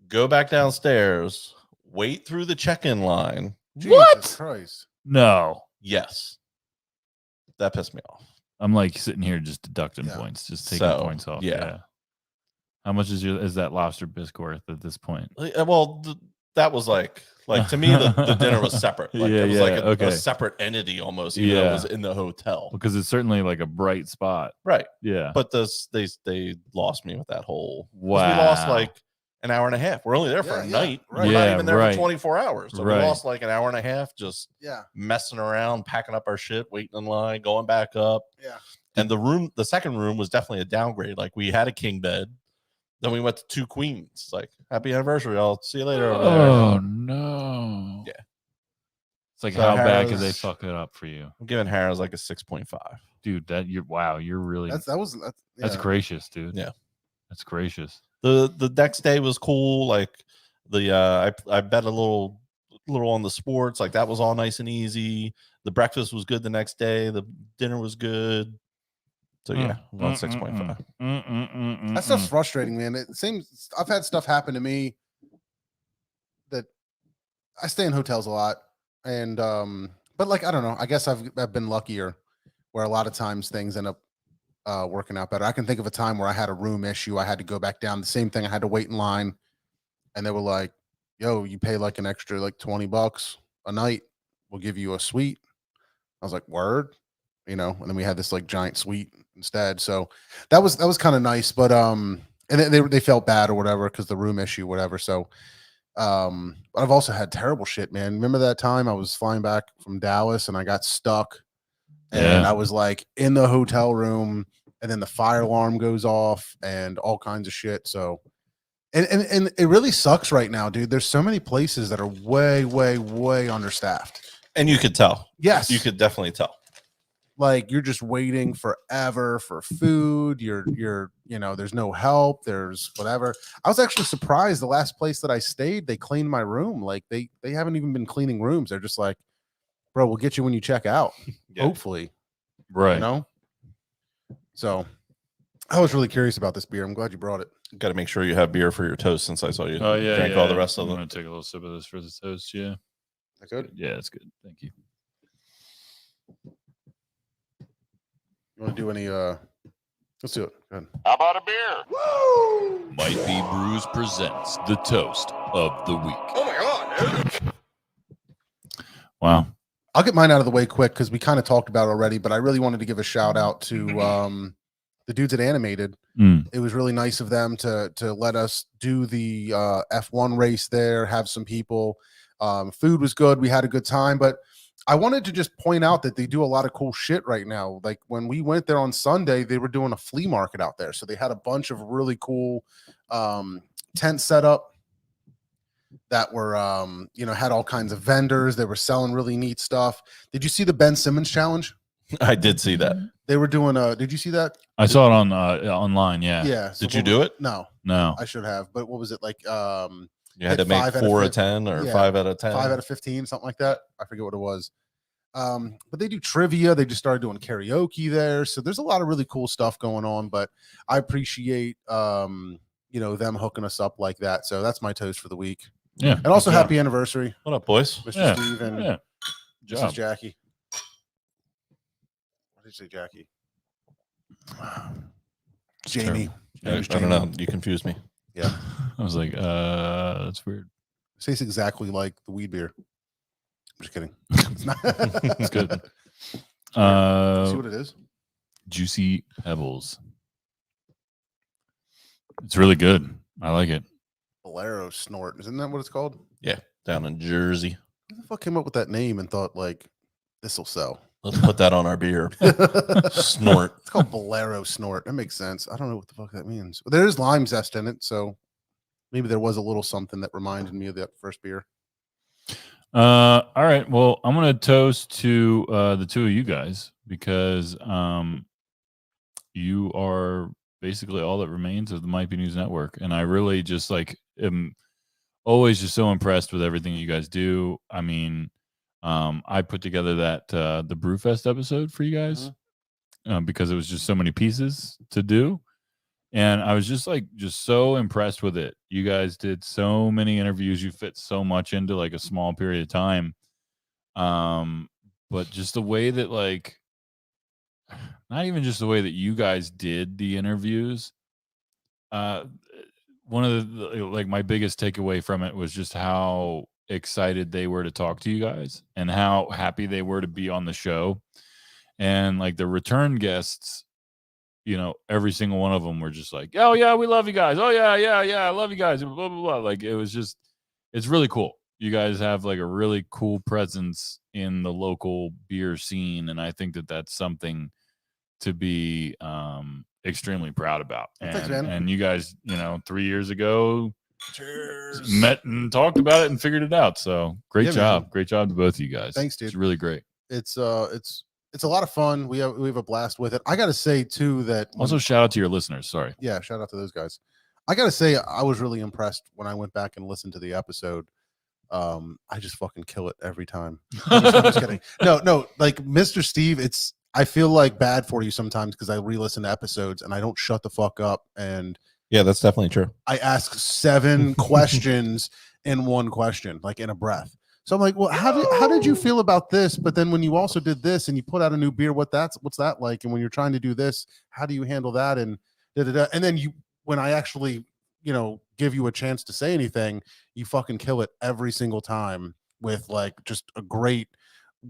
Go back downstairs. Wait through the check-in line. Jesus Christ. No. Yes. That pissed me off. I'm like sitting here just deducting Yeah. points, just taking So, points off. yeah. How much is that lobster bisque worth at this point? Well, that was like to me, the dinner was separate. Like Yeah, it was yeah, like a okay. separate entity almost, even though it was in the hotel. Because it's certainly like a bright spot. Right. Yeah. But they lost me with that whole. 'cause Wow. We lost like an hour and a half. We're only there for a night. Right. We're not Yeah, even there right. for 24 hours. So Right. we lost like an hour and a half just Yeah. messing around, packing up our shit, waiting in line, going back up. Yeah. And the second room was definitely a downgrade. Like we had a king bed. Then we went to 2 queens. Like, happy anniversary. I'll see you later. over there. Oh no. Yeah. It's like So how bad could they Harrah's- fuck it up for you? I'm giving Harrah's like a 6.5. Dude, you're really That's that's gracious, dude. Yeah. That's gracious. The next day was cool. Like I bet a little on the sports. Like that was all nice and easy. The breakfast was good the next day. The dinner was good. So yeah, I'm on 6.5. That stuff's frustrating, man. It seems I've had stuff happen to me that I stay in hotels a lot, and but like I don't know. I guess I've been luckier where a lot of times things end up working out better. I can think of a time where I had a room issue. I had to go back down. The same thing. I had to wait in line, and they were like, "Yo, you pay like an extra like $20 a night. We'll give you a suite." I was like, "Word." You know, and then we had this like giant suite instead. So that was kind of nice, but and they felt bad or whatever because the room issue, whatever. So But I've also had terrible shit, man. Remember that time I was flying back from Dallas and I got stuck and Yeah. I was like in the hotel room and then the fire alarm goes off and all kinds of shit. So, and it really sucks right now, dude. There's so many places that are way, way, way understaffed. And you could tell. Yes. You could definitely tell. Like you're just waiting forever for food. You're, there's no help. There's whatever. I was actually surprised the last place that I stayed, they cleaned my room. Like they haven't even been cleaning rooms. They're just like, bro, we'll get you when you check out. Yeah. Hopefully. Right. You know? So I was really curious about this beer. I'm glad you brought it. Got to make sure you have beer for your toast since I saw you Oh yeah. drank all the rest of I'm them. gonna take a little sip of this for the toast. Yeah. That good? Yeah, it's good. Thank you. You want to do any let's do it. Go ahead. How about a beer? Might Be Brews presents the toast of the week. Oh my god, dude. Wow. I'll get mine out of the way quick because we kind of talked about it already, but I really wanted to give a shout out to the dudes at Animated. It was really nice of them to let us do the F1 race there, have some people. Food was good. We had a good time, but I wanted to just point out that they do a lot of cool shit right now. Like when we went there on Sunday, they were doing a flea market out there. So they had a bunch of really cool tent set up that were, had all kinds of vendors. They were selling really neat stuff. Did you see the Ben Simmons challenge? I did see that. They were doing did you see that? I saw it on online. Yeah. Yeah. Did you do it? No, No. I should have. But what was it like? You had to Like make 5 out of 4 out 50. of 10 or Yeah. 5 out of 10. 5 out of 15, something like that. I forget what it was. But they do trivia. They just started doing karaoke there. So there's a lot of really cool stuff going on, but I appreciate, them hooking us up like that. So that's my toast for the week. Yeah. And also good job. happy anniversary, What up, boys? Mr. Yeah. Steve and Yeah. Mrs. Job. Jackie. What did you say, Jackie? Jamie. I don't know. You confused me. Yeah. I was like, that's weird. It tastes exactly like the weed beer. I'm just kidding. It's not. It's good. See what it is? Juicy Pebbles. It's really good. I like it. Bolero Snort. Isn't that what it's called? Down in Jersey. Who the fuck came up with that name and thought like this will sell? Let's put that on our beer. Snort. It's called Bolero Snort. That makes sense. I don't know what the fuck that means. But there's lime zest in it, so maybe there was a little something that reminded me of that first beer. All right. Well, I'm gonna toast to the two of you guys because you are basically all that remains of the Might Be News Network, and I really just am always just so impressed with everything you guys do. I mean, I put together that the Brewfest episode for you guys because it was just so many pieces to do. And I was just so impressed with it. You guys did so many interviews. You fit so much into like a small period of time. But just the way that not even just the way that you guys did the interviews. One of the my biggest takeaway from it was just how excited they were to talk to you guys and how happy they were to be on the show. And like the return guests, every single one of them were just like, oh yeah, we love you guys. Oh yeah, I love you guys. Blah, blah, blah. Like it's really cool. You guys have like a really cool presence in the local beer scene. And I think that that's something to be extremely proud about. Thanks, man. And you guys, 3 years ago, Cheers. met and talked about it and figured it out. So great Yeah, job. man. Great job to both of you guys. Thanks, dude. It's really great. It's a lot of fun. We have a blast with it. I gotta say too that Also, shout out to your listeners. Sorry. yeah, shout out to those guys. I gotta say I was really impressed when I went back and listened to the episode. I just fucking kill it every time. I'm just kidding. No, like Mr. Steve, I feel like bad for you sometimes because I re-listen to episodes and I don't shut the fuck up and Yeah, that's definitely true. I ask 7 questions in one question, like in a breath. So I'm like, well, how did you feel about this? But then when you also did this and you put out a new beer, what's that like? And when you're trying to do this, how do you handle that? And and then when I actually, give you a chance to say anything, you fucking kill it every single time with like just a great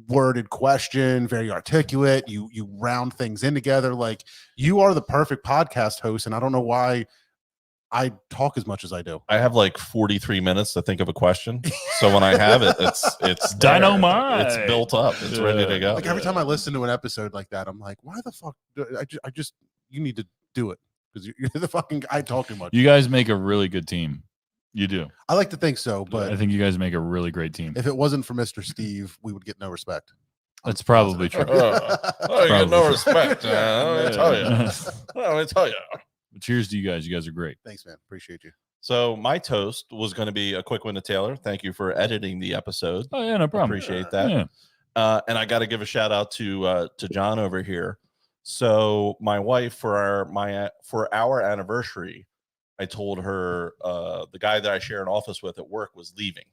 worded question, very articulate. You round things in together. Like you are the perfect podcast host. And I don't know why I talk as much as I do. I have like 43 minutes to think of a question. So when I have it, it's there. Dynamite. It's built up. It's ready to go. Like every time I listen to an episode like that, I'm like, why the fuck? I just you need to do it because you're the fucking guy talking much. You guys make a really good team. You do. I like to think so, but I think you guys make a really great team. if it wasn't for Mr. Steve, we would get no respect. That's probably true. Oh, you get no respect. Let me tell you. Let me tell you. Cheers to you guys. You guys are great. Thanks, man. Appreciate you. So my toast was going to be a quick one to Taylor. Thank you for editing the episode. Oh yeah, no problem. Appreciate that. Yeah. And I got to give a shout out to John over here. So my wife for our anniversary, I told her the guy that I share an office with at work was leaving.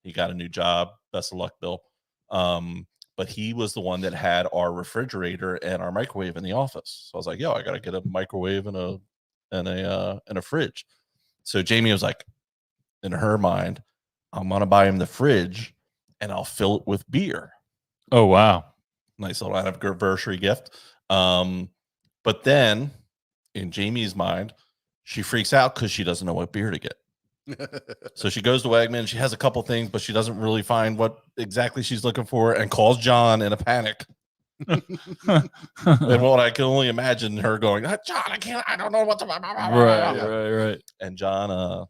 He got a new job. Best of luck, Bill. But he was the one that had our refrigerator and our microwave in the office. So I was like, yo, I got to get a microwave and a fridge. So Jamie was like, in her mind, I'm going to buy him the fridge and I'll fill it with beer. Oh, wow. Nice little anniversary gift. But then in Jamie's mind, she freaks out because she doesn't know what beer to get. So she goes to Wegman. She has a couple things, but she doesn't really find what exactly she's looking for and calls John in a panic. And what I can only imagine her going, John, I don't know what to. Right. And John,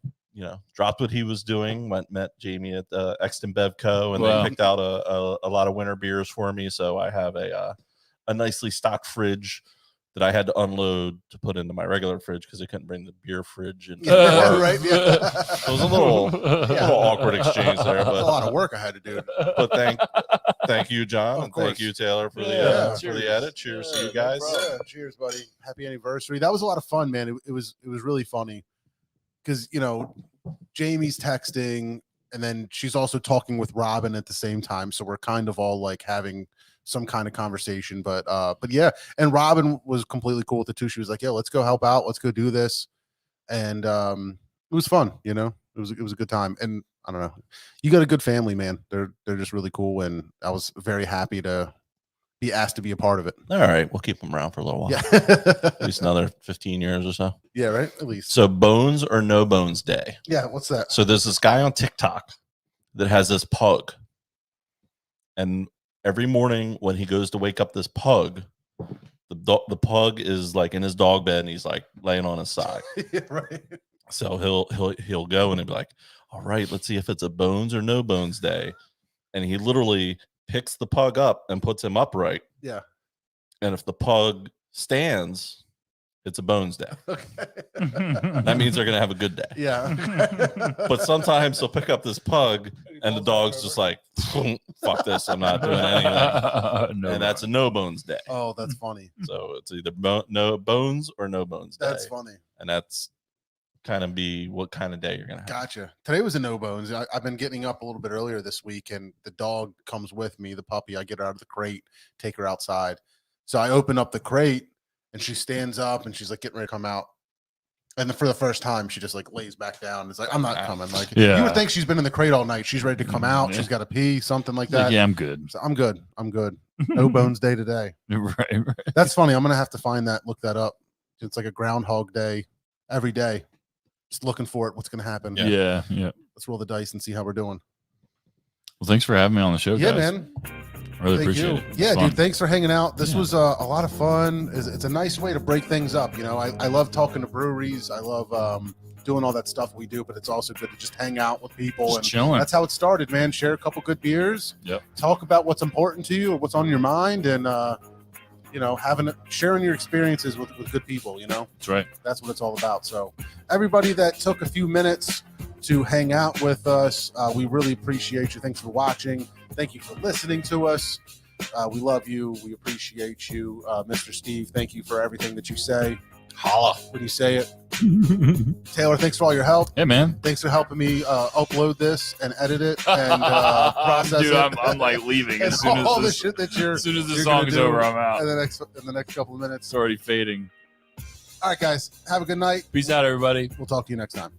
dropped what he was doing, met Jamie at Exton Bev Co. And they picked out a lot of winter beers for me. So I have a nicely stocked fridge that I had to unload to put into my regular fridge because they couldn't bring the beer fridge in. Right. Yeah. So it was a little awkward exchange there, but a lot of work I had to do. But thank you, John, and thank you, Taylor, for the edit. Cheers to you guys. Cheers, buddy. Happy anniversary. That was a lot of fun, man. It was really funny because Jamie's texting and then she's also talking with Robin at the same time, so we're kind of all like having some kind of conversation, but yeah, and Robin was completely cool with it too. She was like, "Yeah, let's go help out. Let's go do this," and it was fun. It was a good time. And I don't know, you got a good family, man. They're just really cool, and I was very happy to be asked to be a part of it. All right, we'll keep them around for a little while. Yeah, at least another 15 years or so. Yeah, right. At least. So Bones or No Bones Day. Yeah, what's that? So there's this guy on TikTok that has this pug, and every morning when he goes to wake up this pug, the pug is like in his dog bed and he's like laying on his side. Yeah, right. So he'll go and he'll be like, all right, let's see if it's a Bones or No Bones Day. And he literally picks the pug up and puts him upright. Yeah. And if the pug stands, it's a Bones Day. Okay. That means they're going to have a good day. Yeah. But sometimes he'll pick up this pug and the dog's just like, fuck this, I'm not doing anything. And that's a No Bones Day. Oh, that's funny. So it's either no bones or No Bones Day. That's funny. And that's kind of be what kind of day you're going to have. Gotcha. Today was a no bones. I've been getting up a little bit earlier this week, and the dog comes with me, the puppy. I get her out of the crate, take her outside. So I open up the crate, and she stands up, and she's like getting ready to come out. And for the first time, she just like lays back down. It's like, I'm not coming. Like, you would think she's been in the crate all night. She's ready to come out. Yeah. She's got to pee, something like that. Like, yeah, I'm good. So I'm good. No bones day today. Right. That's funny. I'm going to have to find that, look that up. It's like a Groundhog Day every day. Just looking for it. What's going to happen? Yeah. Let's roll the dice and see how we're doing. Well, thanks for having me on the show, Yeah, guys. man. I really Thank appreciate you. it. Yeah, Fun. dude. Thanks for hanging out. This was a lot of fun. It's a nice way to break things up. I love talking to breweries. I love doing all that stuff we do, but it's also good to just hang out with people. Just and chilling. That's how it started, man. Share a couple good beers. Yep. Talk about what's important to you or what's on your mind, and sharing your experiences with good people. That's right. That's what it's all about. So everybody that took a few minutes to hang out with us, we really appreciate you. Thanks for watching. Thank you for listening to us. We love you. We appreciate you. Mr. Steve, thank you for everything that you say. Holla when you say it. Taylor, thanks for all your help. Hey, man. Thanks for helping me upload this and edit it and process Dude, it. I'm like leaving and as soon as all the this, shit that as soon as the you're song gonna is do over, I'm out. in the next couple of minutes. It's already fading. All right, guys. Have a good night. Peace out, everybody. We'll talk to you next time.